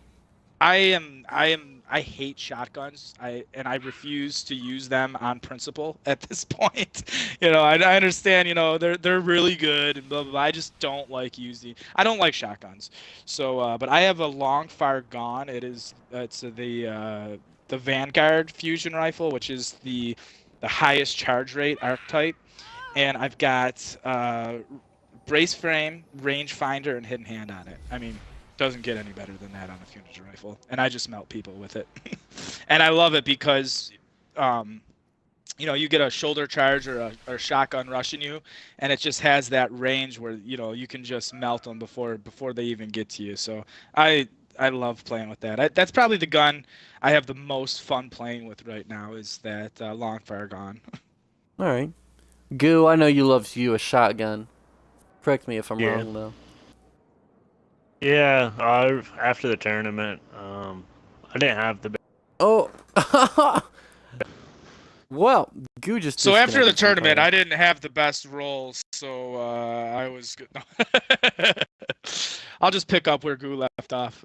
I hate shotguns. I refuse to use them on principle at this point. You know, I understand, you know, they're really good and blah, blah, blah. I just don't like using. I don't like shotguns. So but I have a long fire gun. It's the Vanguard fusion rifle, which is the highest charge rate archetype, and I've got brace frame, rangefinder, and hidden hand on it. I mean, doesn't get any better than that on a fusion rifle, and I just melt people with it. And I love it because you know, you get a shoulder charge or a shotgun rushing you, and it just has that range where, you know, you can just melt them before they even get to you. So I love playing with that. That's probably the gun I have the most fun playing with right now, is that long fire gun. All right. Goo, I know you love a shotgun. Correct me if I'm wrong, though. Yeah, after the tournament, I didn't have the. Oh. Well, Goo just. So after the disconnected from tournament, playing. I didn't have the best rolls, so I was good. I'll just pick up where Goo left off.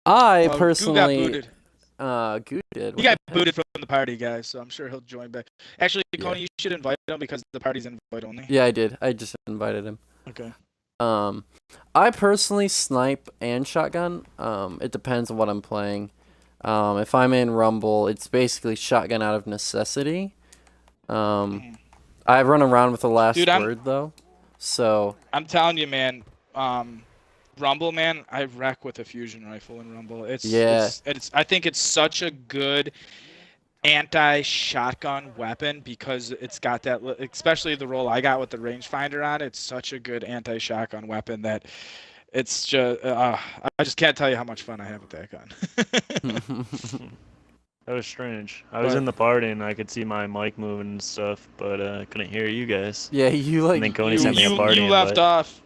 I Goo personally. got booted. Goo did. He got booted from the party, guys, so I'm sure he'll join back. Actually, Coney, Yeah. you should invite him because the party's invite only. Yeah, I did. I just invited him. Okay. I personally snipe and shotgun. It depends on what I'm playing. If I'm in Rumble, it's basically shotgun out of necessity. I run around with the last word though, so I'm telling you, man. Rumble, man, I wreck with a fusion rifle in Rumble. It's I think it's such a good anti-shotgun weapon because it's got that, especially the role I got with the rangefinder on. It's such a good anti-shotgun weapon that it's just I just can't tell you how much fun I have with that gun. That was strange. I was in the party and I could see my mic moving and stuff, but I couldn't hear you guys. Yeah, you like. And then Coney sent me a party you left invite. off.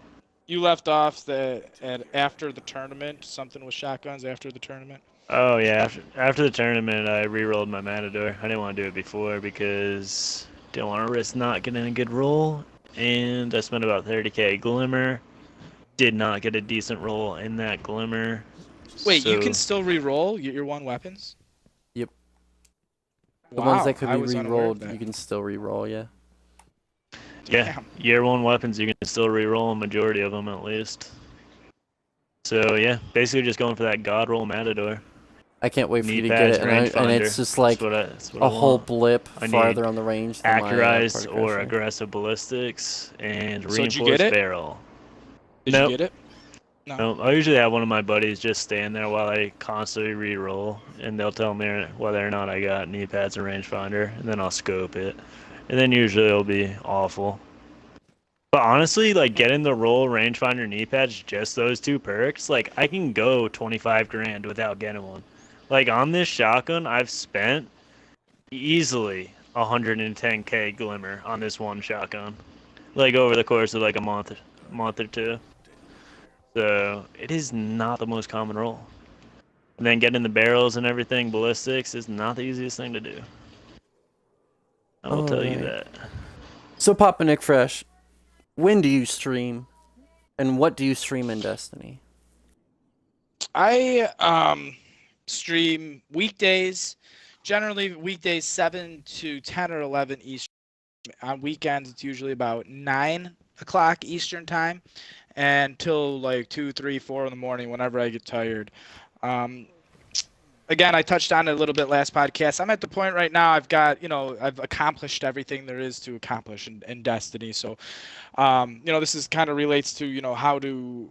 You left off after the tournament. Something with shotguns after the tournament. Oh yeah, after the tournament, I re-rolled my Matador. I didn't want to do it before because didn't want to risk not getting a good roll, and I spent about 30k Glimmer. Did not get a decent roll in that Glimmer. Wait, you so- can still re-roll your one weapons? Yep. The Wow, ones that could I be was unaware of re-rolled, that. you can still re-roll. Yeah. Yeah, Damn. year one weapons, you can still re-roll a majority of them at least. So yeah, basically just going for that God roll Matador. I can't wait for you to Knee get pads, it, and it's rangefinder. just like That's what I a whole want. blip I need farther on the range than my Accurized party or crusher. aggressive ballistics and So did you reinforced get it? barrel. Did Nope. you get it? No, I usually have one of my buddies just stand there while I constantly re-roll, and they'll tell me whether or not I got knee pads or rangefinder, and then I'll scope it, and then usually it'll be awful. But honestly, like getting the roll, rangefinder, knee pads, just those two perks, like I can go 25 grand without getting one. Like on this shotgun, I've spent easily 110k Glimmer on this one shotgun, like over the course of like a month or two. So it is not the most common roll. And then getting the barrels and everything, ballistics, is not the easiest thing to do. I will tell you that. So Papa Nick Fresh, when do you stream, and what do you stream in Destiny? I stream weekdays, generally weekdays 7 to 10 or 11 Eastern. On weekends, it's usually about 9 o'clock Eastern time until like 2, 3, 4 in the morning whenever I get tired. Um, Again, I touched on it a little bit last podcast. I'm at the point right now I've accomplished everything there is to accomplish in Destiny. So, this is kind of relates to, how to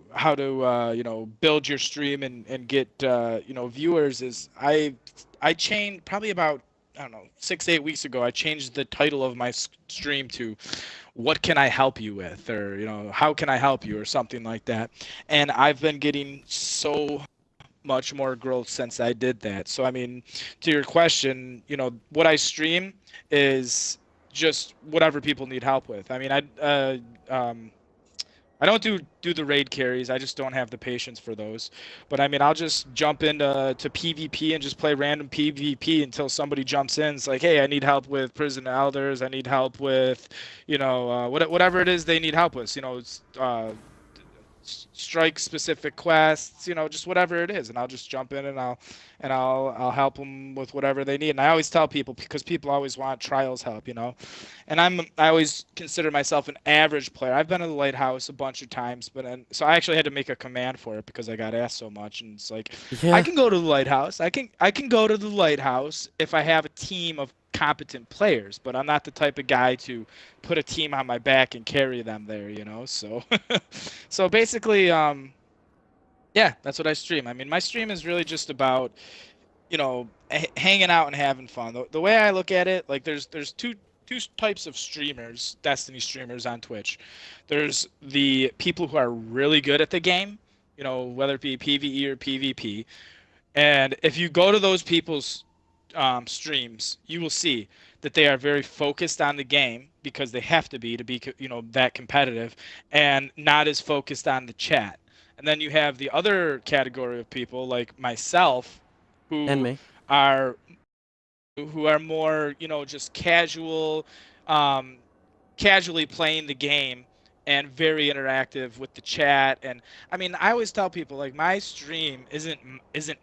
build your stream and get, viewers is I changed probably about, I don't know, 6, 8 weeks ago, I changed the title of my stream to "What can I help you with?" or, "How can I help you?" or something like that. And I've been getting so much more growth since I did that. So, I mean, to your question, what I stream is just whatever people need help with. I mean, I don't do the raid carries. I just don't have the patience for those. But I mean, I'll just jump into PvP and just play random PvP until somebody jumps in. It's like, hey, I need help with prison elders. I need help with, whatever it is they need help with. Strike specific quests, just whatever it is, and I'll just jump in and I'll help them with whatever they need. And I always tell people, because people always want trials help, and I always consider myself an average player. I've been to the lighthouse a bunch of times, so I actually had to make a command for it because I got asked so much. And it's like, Yeah. I can go to the lighthouse. I can go to the lighthouse if I have a team of competent players, but I'm not the type of guy to put a team on my back and carry them there, so so basically, yeah, that's what I stream. I mean, my stream is really just about, hanging out and having fun. The way I look at it, like there's two types of streamers, Destiny streamers on Twitch. There's the people who are really good at the game, whether it be PvE or PvP. And if you go to those people's streams, you will see that they are very focused on the game because they have to be that competitive, and not as focused on the chat. And then you have the other category of people like myself, And who me. are more, just casually playing the game and very interactive with the chat. And I mean, I always tell people, like, my stream isn't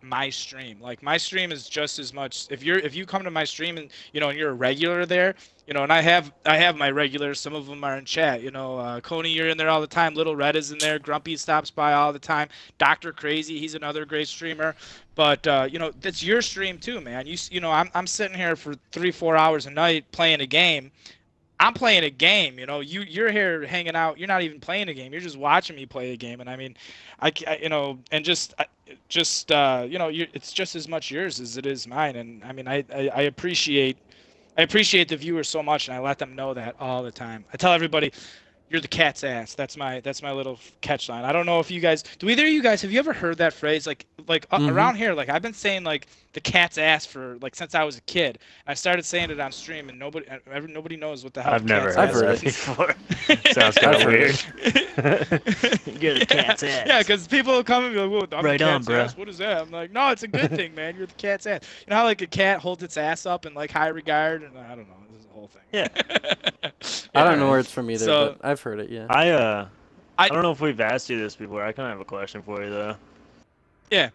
my stream. Like, my stream is just as much, if you come to my stream and and you're a regular there, and I have my regulars. Some of them are in chat. Coney, you're in there all the time. Little Red is in there. Grumpy stops by all the time. Dr. Crazy, he's another great streamer. But that's your stream too, man. I'm sitting here for 3-4 hours a night playing a game. I'm playing a game, you're here hanging out. You're not even playing a game. You're just watching me play a game. And I mean, it's just as much yours as it is mine. And I mean, I appreciate the viewers so much, and I let them know that all the time. I tell everybody, you're the cat's ass. That's my little catch line. I don't know if you guys, do either of you guys, have you ever heard that phrase? Like around here, like I've been saying like the cat's ass for like since I was a kid. I started saying it on stream, and nobody knows what the hell. I've never cat's heard ass that is. before. Sounds kind of weird. You're the Yeah, cat's ass. yeah, because people will come and be like, "Whoa, I'm Right the on, cat's bro. ass. What is that?" I'm like, "No, it's a good thing, man. You're the cat's ass." You know how like a cat holds its ass up in like high regard, and I don't know. This is a whole thing. Yeah. I don't know where it's from either, So- but I've heard it. Yeah. I don't know if we've asked you this before. I kind of have a question for you though. Yeah.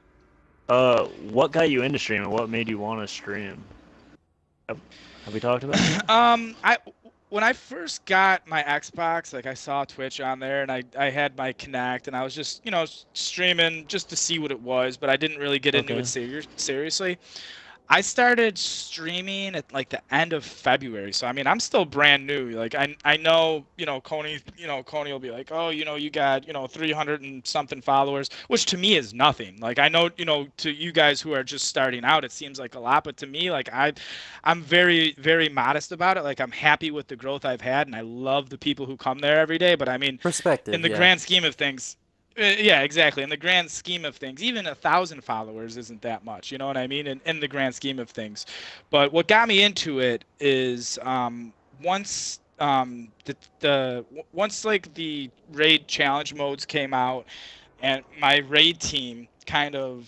What got you into streaming? What made you want to stream? Have we talked about that? When I first got my Xbox, like I saw Twitch on there, and I had my Kinect, and I was just streaming just to see what it was, but I didn't really get into it seriously. I started streaming at like the end of February, so I mean I'm still brand new. Like I know Coney will be like, oh you got 300 and something followers, which to me is nothing. Like I know to you guys who are just starting out it seems like a lot, but to me like I'm very, very modest about it. Like I'm happy with the growth I've had, and I love the people who come there every day. But I mean, Perspective. in the grand scheme of things. Yeah, exactly. In the grand scheme of things, even 1,000 followers isn't that much. You know what I mean? In the grand scheme of things. But what got me into it is once once like the raid challenge modes came out, and my raid team kind of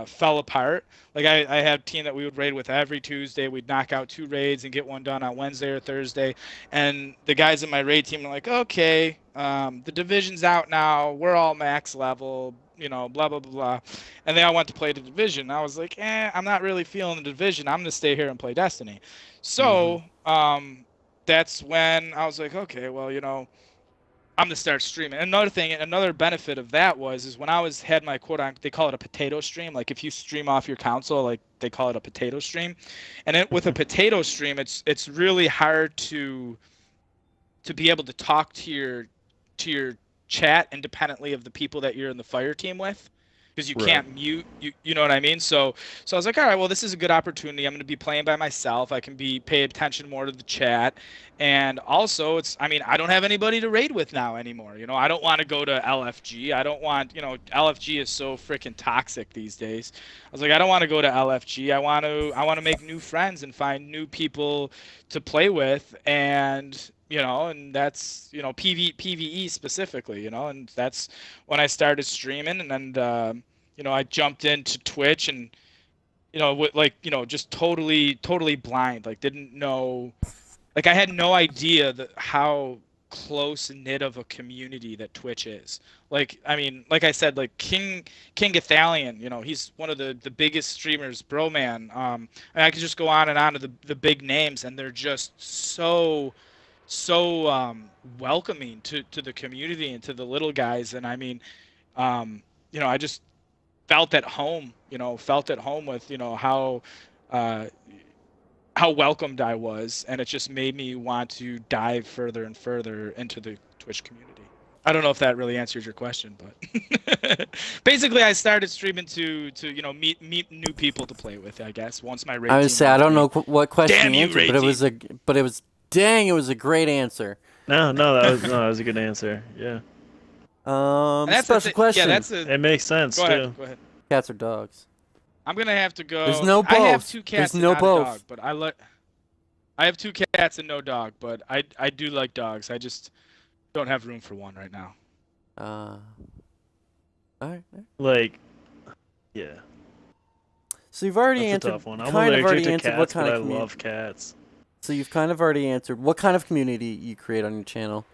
fell apart. Like I had a team that we would raid with every Tuesday. We'd knock out 2 raids and get one done on Wednesday or Thursday. And the guys in my raid team were like, okay, the division's out now. We're all max level. blah blah blah blah, and they all went to play the division. I was like, I'm not really feeling the division. I'm gonna stay here and play Destiny. So that's when I was like, okay, well, I'm gonna start streaming. Another benefit of that is when I had my they call it a potato stream. Like if you stream off your console, like they call it a potato stream, and with a potato stream, it's really hard to be able to talk to your chat independently of the people that you're in the fire team with, because you can't mute. You know what I mean? So I was like, all right, well, this is a good opportunity. I'm going to be playing by myself. I can pay attention more to the chat, and also I don't have anybody to raid with now anymore. I don't want to go to LFG. I don't want LFG is so freaking toxic these days. I was like, I don't want to go to LFG. I want to make new friends and find new people to play with, and and that's PvE specifically, and that's when I started streaming, and then I jumped into Twitch, and just totally blind, like didn't know, like I had no idea how close knit of a community that Twitch is. Like like I said, like King Gathalion, he's one of the biggest streamers, bro man. And I could just go on and on to the big names, and they're just so welcoming to the community and to the little guys. And I just felt at home with how welcomed I was, and it just made me want to dive further and further into the Twitch community. I don't know if that really answers your question, but basically I started streaming to meet new people to play with, I guess, once my raid I would team say I don't know me. what question Damn you you, answered, raid but it was dang, it was a great answer. No, that was a good answer. Yeah. Special question. Yeah, it makes sense go too. Go ahead. Cats or dogs? I'm gonna have to go. There's no both. I have 2 cats There's no and not both. a dog, but I have 2 cats and no dog, but I do like dogs. I just don't have room for one right now. All right. Like, yeah. So you've already That's a answered. tough one. I'm kind of allergic already to answered cats, what kind but of I community. love cats. So you've kind of already answered what kind of community you create on your channel,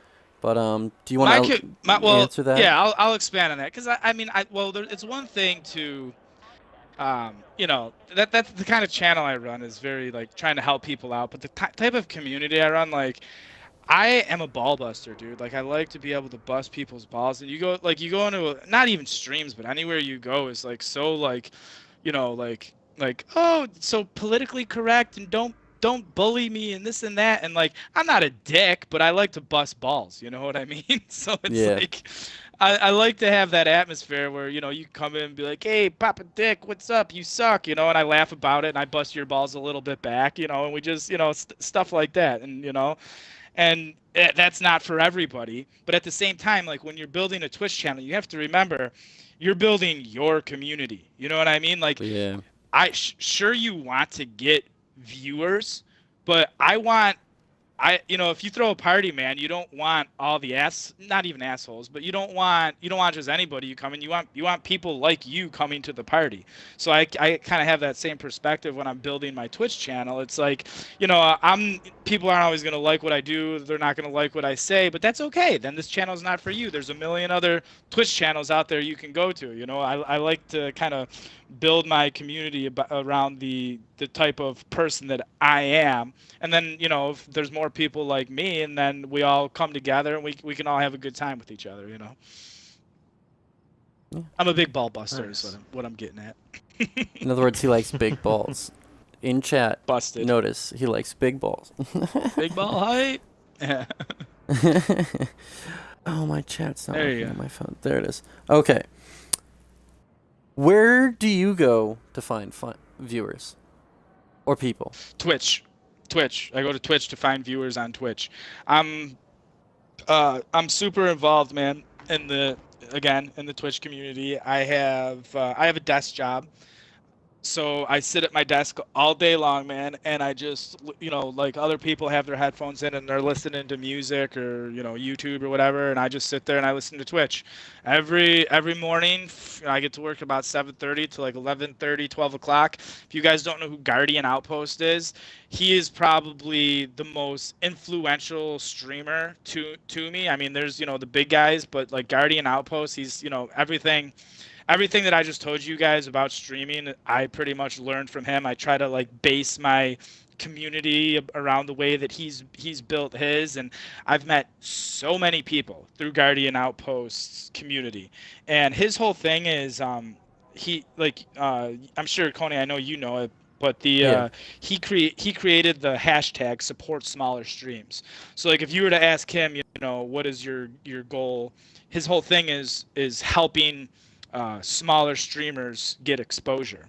but do you want to answer that? Yeah, I'll expand on that, because it's one thing to, that's the kind of channel I run, is very like trying to help people out, but the type of community I run, like I am a ball buster, dude. Like I like to be able to bust people's balls, and you go into not even streams, but anywhere you go is like so like, oh, so politically correct, and don't bully me and this and that, and like I'm not a dick, but I like to bust balls, you know what I mean? So it's like I like to have that atmosphere where you come in and be like, hey, Papa Dick, what's up, you suck, and I laugh about it, and I bust your balls a little bit back, and we just stuff like that, and that's not for everybody, but at the same time, like when you're building a Twitch channel, you have to remember you're building your community, you know what I mean? Like sure you want to get viewers, but if you throw a party, man, you don't want all the not even assholes, but you don't want just anybody you come in. You want people like you coming to the party. So I kind of have that same perspective when I'm building my Twitch channel. It's like, people aren't always going to like what I do. They're not going to like what I say, but that's okay. Then this channel is not for you. There's a million other Twitch channels out there you can go to. I like to kind of build my community around the type of person that I am, and then if there's more people like me, and then we all come together and we can all have a good time with each other. I'm a big ball buster. Nice. Is what I'm getting at. In other words, he likes big balls. In chat, Busted. notice he likes big balls. Big ball height. Yeah. Oh, my chat's not There you working go. on my phone. There it is. Okay. Where do you go to find viewers or people? Twitch. I go to Twitch to find viewers on Twitch. I'm super involved, man, in the Twitch community. I have a desk job. So I sit at my desk all day long, man, and I just, like other people have their headphones in and they're listening to music or, YouTube or whatever, and I just sit there and I listen to Twitch. Every morning, I get to work about 7:30 to like 11:30, 12 o'clock. If you guys don't know who Guardian Outpost is, he is probably the most influential streamer to me. I mean, there's, the big guys, but like Guardian Outpost, he's, everything that I just told you guys about streaming, I pretty much learned from him. I try to like base my community around the way that he's built his, and I've met so many people through Guardian Outpost's community. And his whole thing is he like I'm sure Coney, I know you know it, but Yeah. he created the hashtag support smaller streams. So like if you were to ask him, what is your goal, his whole thing is helping smaller streamers get exposure.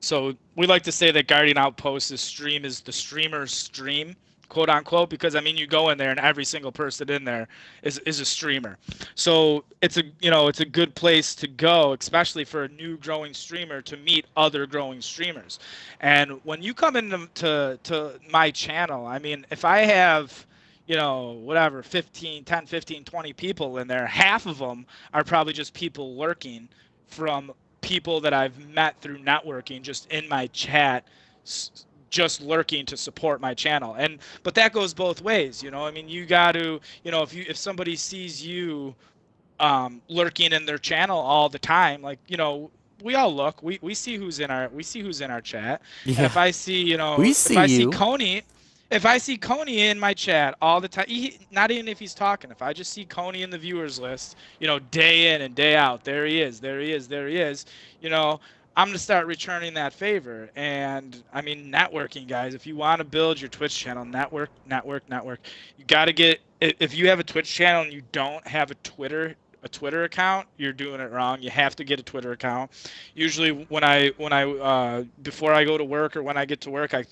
So we like to say that Guardian Outpost's stream is the streamer's stream, quote unquote, because I mean you go in there and every single person in there is a streamer. So it's a good place to go, especially for a new growing streamer, to meet other growing streamers. And when you come into to my channel, I mean, if I have whatever 10, 15, 20 people in there, half of them are probably just people lurking from people that I've met through networking, just in my chat, just lurking to support my channel. But that goes both ways, I mean, you got to, if somebody sees you lurking in their channel all the time, like, we all look, we see who's in our chat. And if Yeah. I see, We if see I see you. Coney, in my chat all the time, not even if he's talking, if I just see Coney in the viewers list, day in and day out, there he is, I'm going to start returning that favor. And I mean, networking, guys, if you want to build your Twitch channel, network. You got to if you have a Twitch channel and you don't have a Twitter account, you're doing it wrong. You have to get a Twitter account. Usually when I before I go to work or when I get to work, I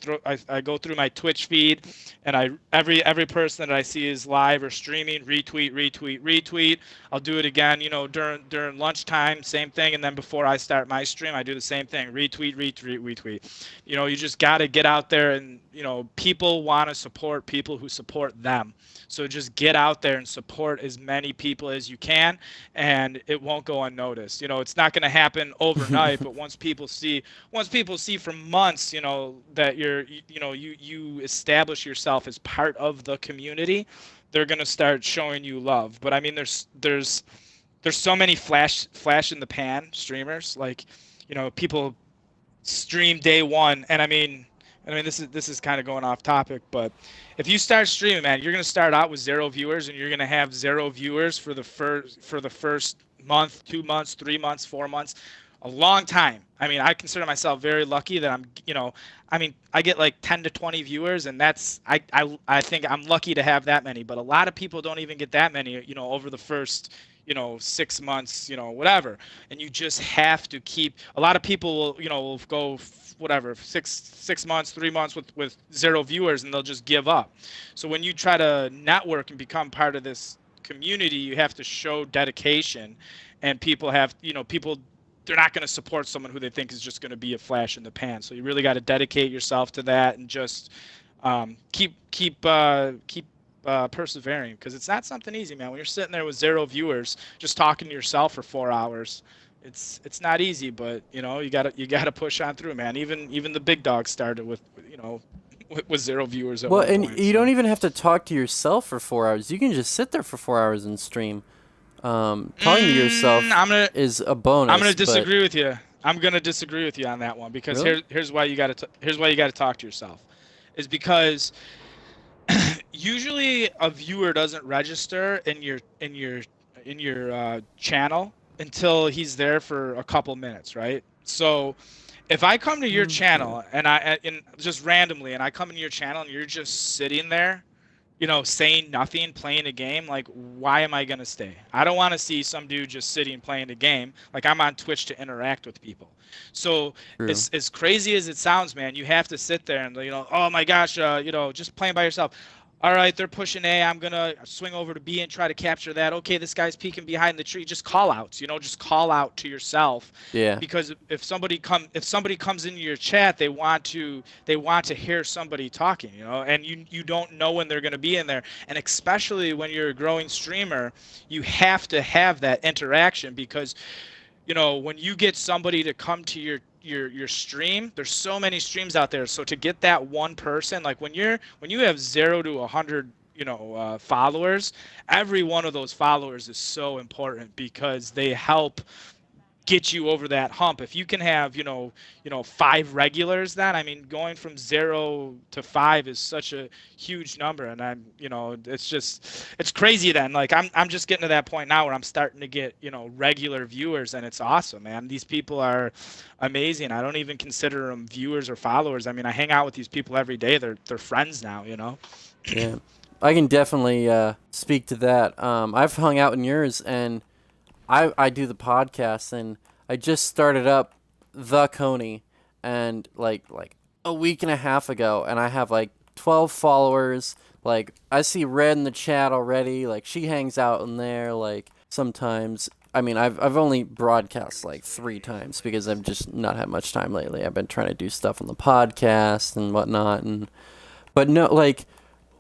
go through my Twitch feed, and every person that I see is live or streaming, retweet. I'll do it again, during lunchtime, same thing, and then before I start my stream, I do the same thing, retweet. You just got to get out there, and people want to support people who support them. So just get out there and support as many people as you can, and it won't go unnoticed. It's not going to happen overnight, but once people see for months, that you establish yourself as part of the community, they're going to start showing you love. But I mean, there's so many flash in the pan streamers, like, people stream day one, and I mean this is kind of going off topic, but if you start streaming, man, you're gonna start out with 0 viewers, and you're gonna have 0 viewers for the first month, 2 months, 3 months, 4 months, a long time. I mean, I consider myself very lucky that I get like 10 to 20 viewers, and that's I think I'm lucky to have that many. But a lot of people don't even get that many, over the first 6 months, whatever. And you just have to keep. A lot of people will go whatever 6 months, 3 months with 0 viewers, and they'll just give up. So when you try to network and become part of this community, you have to show dedication, and people they're not going to support someone who they think is just going to be a flash in the pan. So you really got to dedicate yourself to that, and just keep persevering, because it's not something easy, man. When you're sitting there with 0 viewers, just talking to yourself for 4 hours, it's not easy. But you gotta push on through, man. Even the big dogs started with 0 viewers at Well, one and point. you don't even have to talk to yourself for 4 hours. You can just sit there for 4 hours and stream. Talking to yourself is a bonus. I'm gonna disagree with you. I'm gonna disagree with you on that one, because Really? here's why you gotta talk to yourself, is because usually a viewer doesn't register in your channel until he's there for a couple minutes, right? So if I come to your channel and just randomly, and I come into your channel and you're just sitting there, saying nothing, playing a game, like, why am I gonna stay? I don't want to see some dude just sitting playing a game. Like, I'm on Twitch to interact with people. So True. as crazy as it sounds, man, you have to sit there and oh my gosh, just playing by yourself. all right, they're pushing A. I'm going to swing over to B and try to capture that. Okay, this guy's peeking behind the tree. Just call outs, just call out to yourself. Yeah. Because if somebody comes into your chat, they want to hear somebody talking, and you don't know when they're going to be in there. And especially when you're a growing streamer, you have to have that interaction because when you get somebody to come to your stream, there's so many streams out there. So to get that one person, like when you have 0 to 100, followers, every one of those followers is so important because they help get you over that hump. If you can have 5 regulars, then I mean going from 0 to 5 is such a huge number, and it's crazy. Then like I'm just getting to that point now where I'm starting to get regular viewers, and it's awesome, man. These people are amazing. I don't even consider them viewers or followers. I mean, I hang out with these people every day. They're friends now. Yeah, I can definitely speak to that. I've hung out in yours, and I do the podcast, and I just started up the Coney, and like a week and a half ago, and I have like 12 followers. Like I see Red in the chat already. Like she hangs out in there. Like sometimes, I mean, I've only broadcast like 3 times because I've just not had much time lately. I've been trying to do stuff on the podcast and whatnot, but no, like.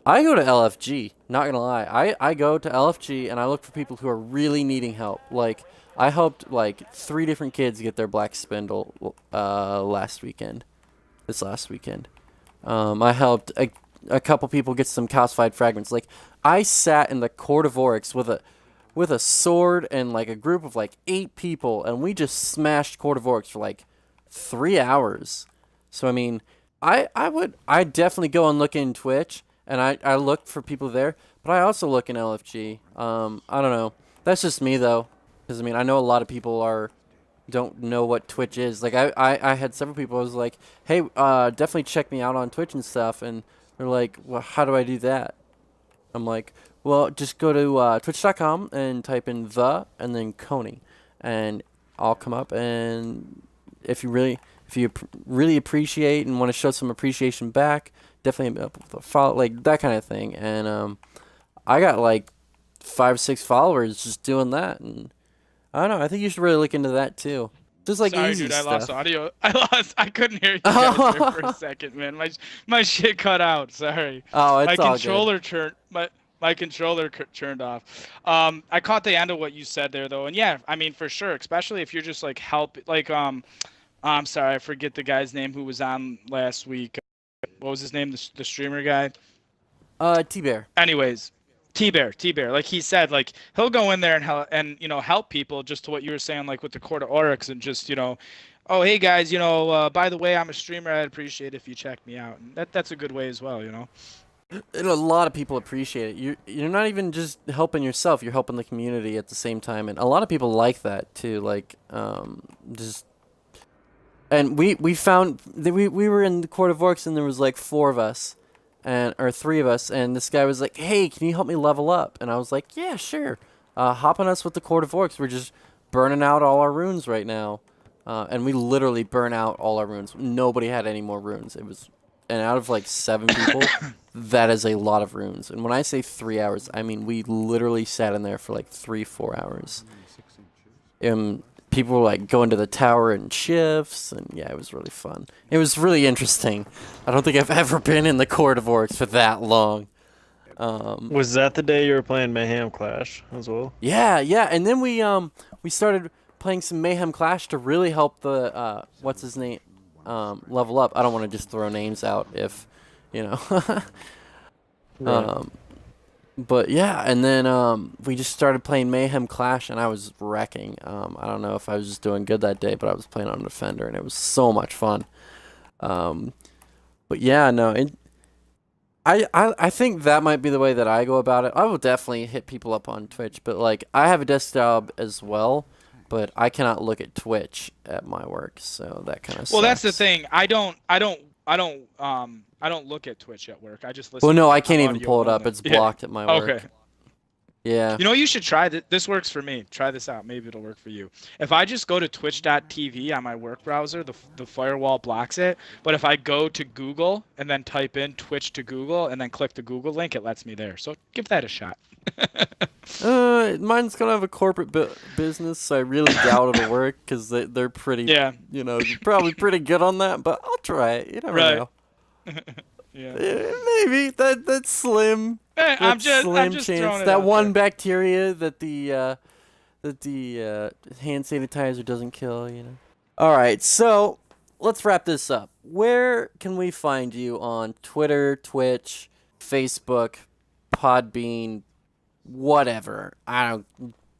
I go to LFG, not gonna lie. I go to LFG and I look for people who are really needing help. Like, I helped like 3 different kids get their black spindle this last weekend. I helped a couple people get some calcified fragments. Like, I sat in the Court of Oryx with a sword and like a group of like 8 people, and we just smashed Court of Oryx for like 3 hours. So I mean, I'd definitely go and look in Twitch. And I look for people there, but I also look in LFG. I don't know. That's just me, though. Because, I mean, I know a lot of people don't know what Twitch is. Like, I had several people who was like, hey, definitely check me out on Twitch and stuff. And they're like, well, how do I do that? I'm like, well, just go to twitch.com and type in and then Coney. And I'll come up. And if you really appreciate and want to show some appreciation back, definitely up with a follow, like that kind of thing. And I got like 5 or 6 followers just doing that, and I don't know. I think you should really look into that too. Just like Sorry, easy dude, stuff. I lost audio. I couldn't hear you guys there for a second, man. My shit cut out. Sorry. Oh, it's my all controller good. my controller turned off. I caught the end of what you said there though, and yeah, I mean for sure, especially if you're just like I'm sorry, I forget the guy's name who was on last week. What was his name? The streamer guy? T-Bear. Anyways, T-Bear. Like he said, like he'll go in there and help people, just to what you were saying, like with the Court of Oryx, and just oh hey guys, by the way, I'm a streamer. I'd appreciate it if you check me out. And that's a good way as well, And a lot of people appreciate it. You're not even just helping yourself; you're helping the community at the same time, and a lot of people like that too. Like just. And we found that we were in the Court of Orcs, and there was like 4 of us, or 3 of us, and this guy was like, hey, can you help me level up? And I was like, yeah, sure. Hop on us with the Court of Orcs. We're just burning out all our runes right now. And we literally burn out all our runes. Nobody had any more runes. And out of like 7 people, that is a lot of runes. And when I say 3 hours, I mean we literally sat in there for like 3-4 hours. People were like going to the tower in shifts, and yeah, it was really fun. It was really interesting. I don't think I've ever been in the Court of Orcs for that long. Was that the day you were playing Mayhem Clash as well? Yeah, and then we started playing some Mayhem Clash to really help the what's his name level up. I don't want to just throw names out if Right. But yeah, and then we just started playing Mayhem Clash, and I was wrecking. I don't know if I was just doing good that day, but I was playing on Defender, and it was so much fun. But yeah, no, I think that might be the way that I go about it. I will definitely hit people up on Twitch, but like I have a desk job as well, but I cannot look at Twitch at my work, so that kind of sucks. Well, that's the thing. I don't look at Twitch at work. I just listen. Well, no, to I can't even audio pull it up. only. It's blocked at my work. Okay. Yeah. You know, you should try this. This works for me. Try this out. Maybe it'll work for you. If I just go to twitch.tv on my work browser, the firewall blocks it. But if I go to Google and then type in Twitch to Google and then click the Google link, it lets me there. So give that a shot. Mine's gonna have a corporate business, so I really doubt it'll work because they're pretty, Yeah. you know, probably pretty good on that. But I'll try it. You never Right. know. Yeah. Maybe that's slim. Hey, I'm That's just slim throwing chance. it That out one there. bacteria that the hand sanitizer doesn't kill. You know. All right, so let's wrap this up. Where can we find you on Twitter, Twitch, Facebook, Podbean, whatever? I don't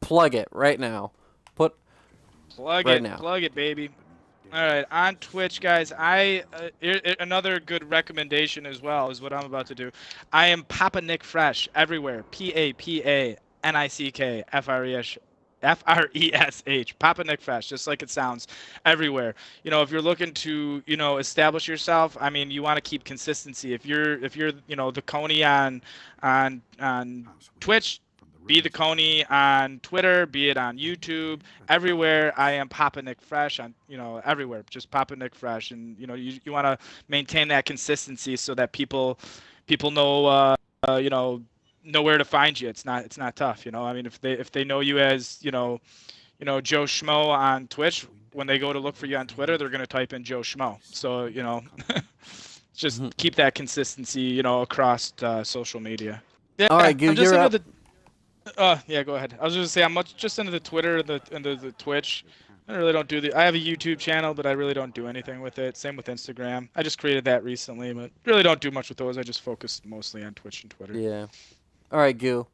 plug it right now. Put Plug right it, now. plug it, baby. All right, on Twitch, guys. Another good recommendation as well is what I'm about to do. I am Papa Nick Fresh everywhere. PAPANICK Papa Nick Fresh, just like it sounds, everywhere. You know, if you're looking to, you know, establish yourself, I mean, you want to keep consistency. If you're, you know, the Coney on Twitch, be the Coney on Twitter, be it on YouTube, everywhere. I am Papa Nick Fresh on, you know, everywhere. Just Papa Nick Fresh, and you know, you want to maintain that consistency so that people know, you know where to find you. It's not tough, you know. I mean, if they know you as, you know, Joe Schmo on Twitch, when they go to look for you on Twitter, they're gonna type in Joe Schmo. So you know, just keep that consistency, you know, across social media. Yeah, All right, Goo, I'm just you're into up. yeah, go ahead. I was just gonna say I'm just into the Twitter and the Twitch. I really don't do I have a YouTube channel, but I really don't do anything with it. Same with Instagram. I just created that recently, but really don't do much with those. I just focus mostly on Twitch and Twitter. Yeah. All right, Goo.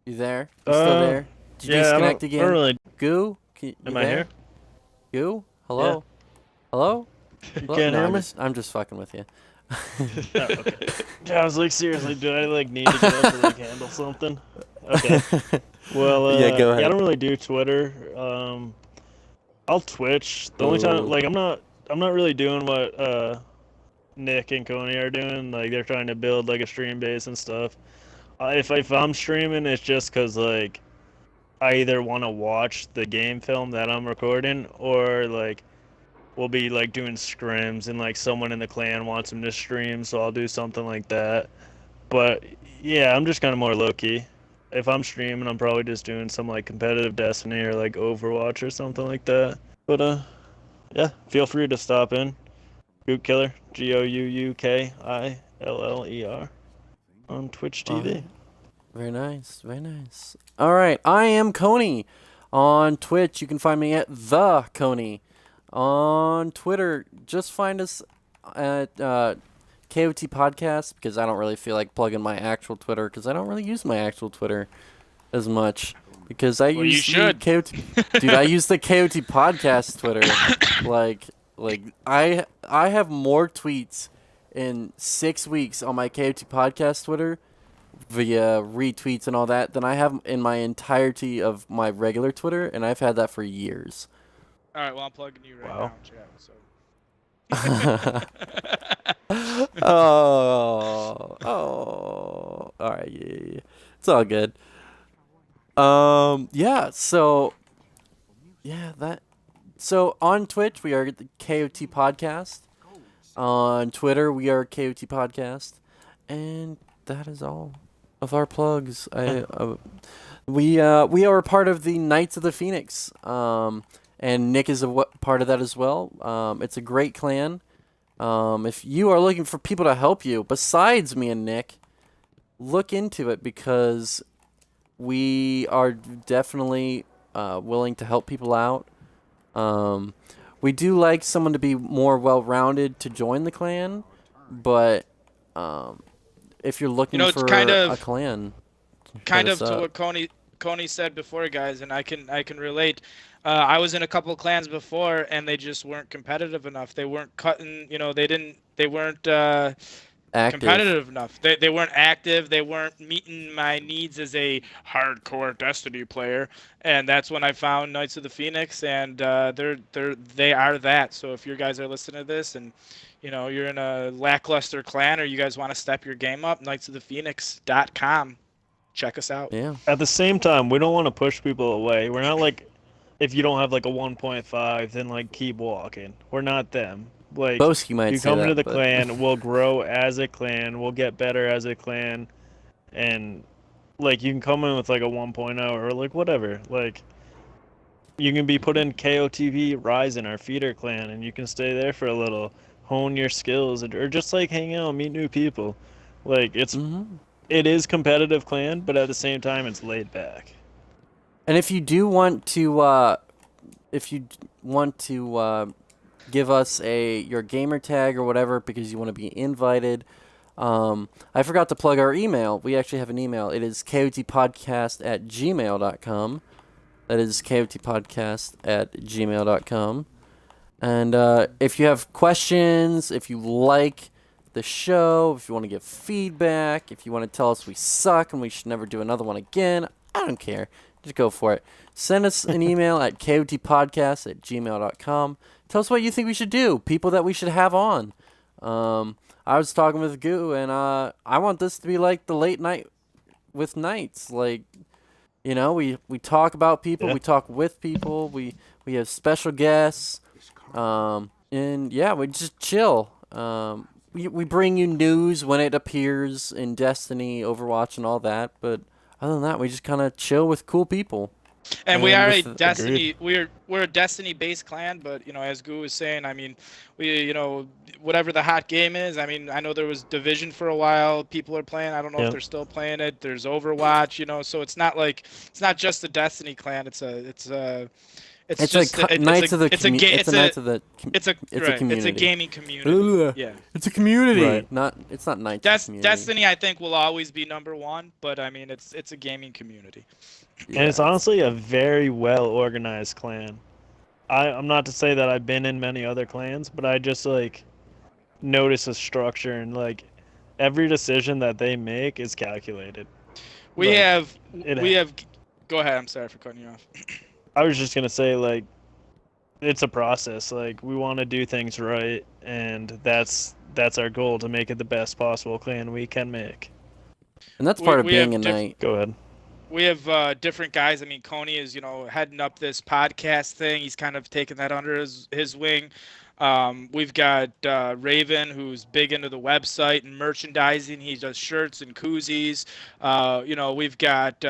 You there? You still there? Did you Yeah, disconnect I again? don't really. Goo? You Am I there? here? Goo? Hello? Hello? You Hello? can't No, hear I'm me? I'm just fucking with you. Oh, okay. Yeah, I was like, seriously, do I like need to get up to like handle something? Okay. Well, Yeah, go ahead. I don't really do Twitter. I'll Twitch. The only time, Ooh. like, I'm not really doing what Nick and Coney are doing. Like, they're trying to build like a stream base and stuff. If I'm streaming, it's just because like I either want to watch the game film that I'm recording, or like we'll be like doing scrims and like someone in the clan wants him to stream, so I'll do something like that. But yeah, I'm just kind of more low key. If I'm streaming, I'm probably just doing some like competitive Destiny or like Overwatch or something like that. But yeah, feel free to stop in. Goot Killer, GOUUKILLER on Twitch TV. Alright. Very nice, very nice. All right, I am Coney on Twitch. You can find me at the Coney. On Twitter, just find us at KOT Podcast, because I don't really feel like plugging my actual Twitter, because I don't really use my actual Twitter as much, because I Well, use you should. the KOT. Dude, I use the KOT Podcast Twitter. like I have more tweets in 6 weeks on my KOT Podcast Twitter via retweets and all that than I have in my entirety of my regular Twitter, and I've had that for years. All right, well I'm plugging you right Wow. now in chat. So. Oh, all right, yeah. It's all good. Yeah. So on Twitch we are the KOT Podcast. On Twitter we are KOT Podcast, and that is all of our plugs. We are part of the Knights of the Phoenix. And Nick is part of that as well. It's a great clan. If you are looking for people to help you, besides me and Nick, look into it, because we are definitely willing to help people out. We do like someone to be more well-rounded to join the clan, but if you're looking You know, it's for kind of- a clan, Kind hit of us to up. what Coney said before, guys, and I can relate. I was in a couple clans before, and they just weren't competitive enough. They weren't cutting, you know, they weren't Active. competitive enough. They weren't active. They weren't meeting my needs as a hardcore Destiny player, and that's when I found Knights of the Phoenix, and they are that. So if you guys are listening to this, and you know you're in a lackluster clan, or you guys want to step your game up, knightsofthephoenix.com. check us out. Yeah. At the same time, we don't want to push people away. We're not like, if you don't have like a 1.5, then like keep walking. We're not them. Like, Boski might you say come that, into the but- clan, we'll grow as a clan, we'll get better as a clan, and like you can come in with like a 1.0 or like whatever. Like, you can be put in KOTV Rise in our feeder clan, and you can stay there for a little, hone your skills, or just like hang out, meet new people. Like it is competitive clan, but at the same time, it's laid back. And if you do want to, give us your gamer tag or whatever because you want to be invited, I forgot to plug our email. We actually have an email. It is KOTPodcast@gmail.com. That is KOTPodcast@gmail.com. And if you have questions, if you like the show, if you want to give feedback, if you want to tell us we suck and we should never do another one again, I don't care. Just go for it. Send us an email at KOTPodcast@gmail.com. Tell us what you think we should do, people that we should have on. I was talking with Goo, and I want this to be like the late night with Knights. Like, you know, we talk about people, we talk with people, we have special guests, and yeah, we just chill. We bring you news when it appears in Destiny, Overwatch, and all that, but other than that, we just kind of chill with cool people. And we are a with Destiny. We're a Destiny-based clan, but you know, as Goo was saying, I mean, whatever the hot game is. I mean, I know there was Division for a while. People are playing. I don't know if they're still playing it. There's Overwatch. You know, so it's not just the Destiny clan. It's a gaming community. Yeah. It's a community. Right. It's not Knights. of the community. Destiny, I think, will always be #1, but I mean, it's a gaming community. And it's honestly a very well organized clan. I'm not to say that I've been in many other clans, but I just like notice a structure, and like every decision that they make is calculated. We have. Go ahead. I'm sorry for cutting you off. I was just gonna say, like, it's a process. Like, we want to do things right, and that's our goal, to make it the best possible clan we can make. And that's part of being a Knight. Go ahead. We have different guys. I mean, Coney is, heading up this podcast thing. He's kind of taken that under his wing. We've got Raven, who's big into the website and merchandising. He does shirts and koozies. We've got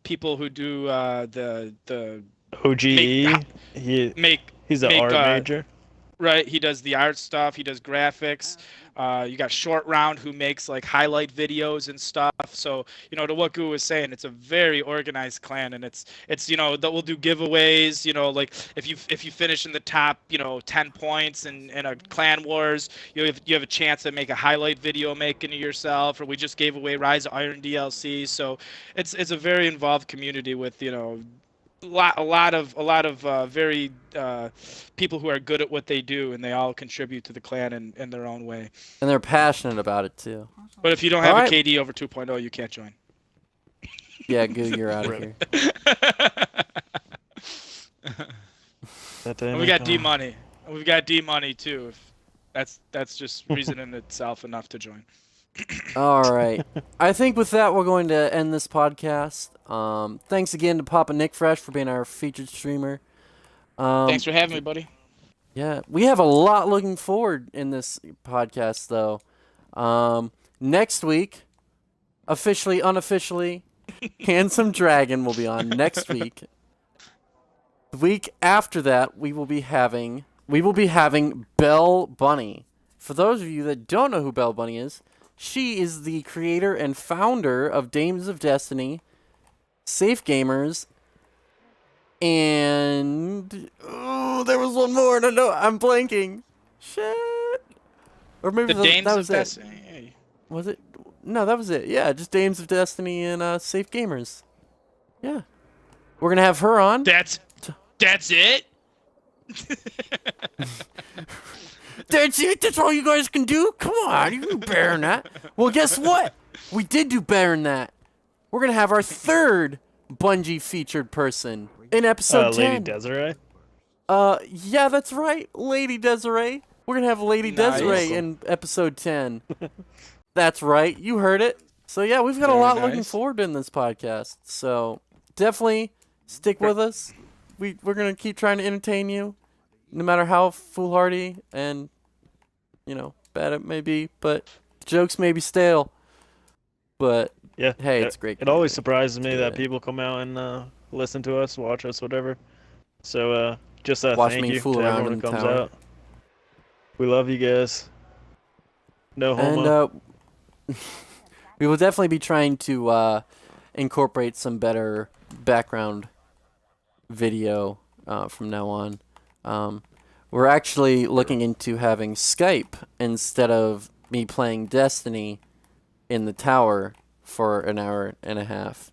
people who do the OGE. He's an art major. Right, he does the art stuff. He does graphics. You got Short Round, who makes like highlight videos and stuff. So to what Goo was saying, it's a very organized clan, and it's that we'll do giveaways. Like if you finish in the top 10 points in a clan wars, you have a chance to make a highlight video making it yourself. Or we just gave away Rise of Iron DLC. So it's a very involved community with a lot of very people who are good at what they do, and they all contribute to the clan in their own way. And they're passionate about it too. But if you don't have a KD over 2.0, you can't join. Yeah, Goo, you're out of here. And we got D Money. And we've got D Money too. That's just reason in itself enough to join. All right. I think with that, we're going to end this podcast. Thanks again to Papa Nick Fresh for being our featured streamer. Thanks for having me, buddy. Yeah, we have a lot looking forward in this podcast, though. Next week, officially, unofficially, Handsome Dragon will be on next week. The week after that, we will be having Belle Bunny. For those of you that don't know who Belle Bunny is, she is the creator and founder of Dames of Destiny, Safe Gamers, and there was one more. No, I'm blanking. Shit. Or maybe Dames that of was Destiny. it. Was it? No, that was it. Yeah, just Dames of Destiny and Safe Gamers. Yeah, we're gonna have her on. That's it. That's it? That's all you guys can do? Come on, you can do better than that. Well, guess what? We did do better than that. We're going to have our third Bungie featured person in episode 10. Lady Desiree? Yeah, that's right. Lady Desiree. We're going to have Lady Nice. Desiree in episode 10. That's right. You heard it. So yeah, we've got a Very lot looking nice. forward to in this podcast. So definitely stick with us. We're gonna keep trying to entertain you, no matter how foolhardy and bad it may be. But jokes may be stale. But Yeah. hey, it's great. It always community. surprises me do that it. people come out and listen to us, watch us, whatever. So just Watch thank me you fool to around everyone in who the comes tower. out. We love you guys. No homo. And we will definitely be trying to incorporate some better background video from now on. We're actually looking into having Skype instead of me playing Destiny in the tower for an hour and a half.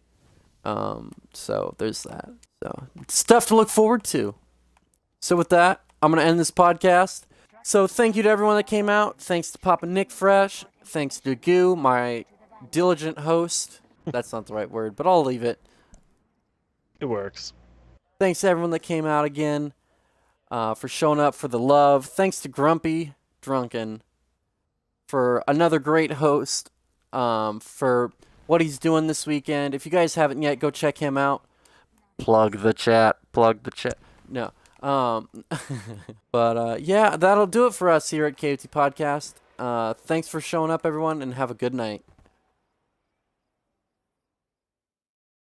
So there's that. So stuff to look forward to. So with that, I'm going to end this podcast. So thank you to everyone that came out. Thanks to Papa Nick Fresh. Thanks to Goo, my diligent host. That's not the right word, but I'll leave it. It works. Thanks to everyone that came out again for showing up, for the love. Thanks to Grumpy Drunken for another great host, for what he's doing this weekend. If you guys haven't yet, go check him out. Plug the chat. No. But yeah, that'll do it for us here at KOT Podcast. Thanks for showing up, everyone, and have a good night.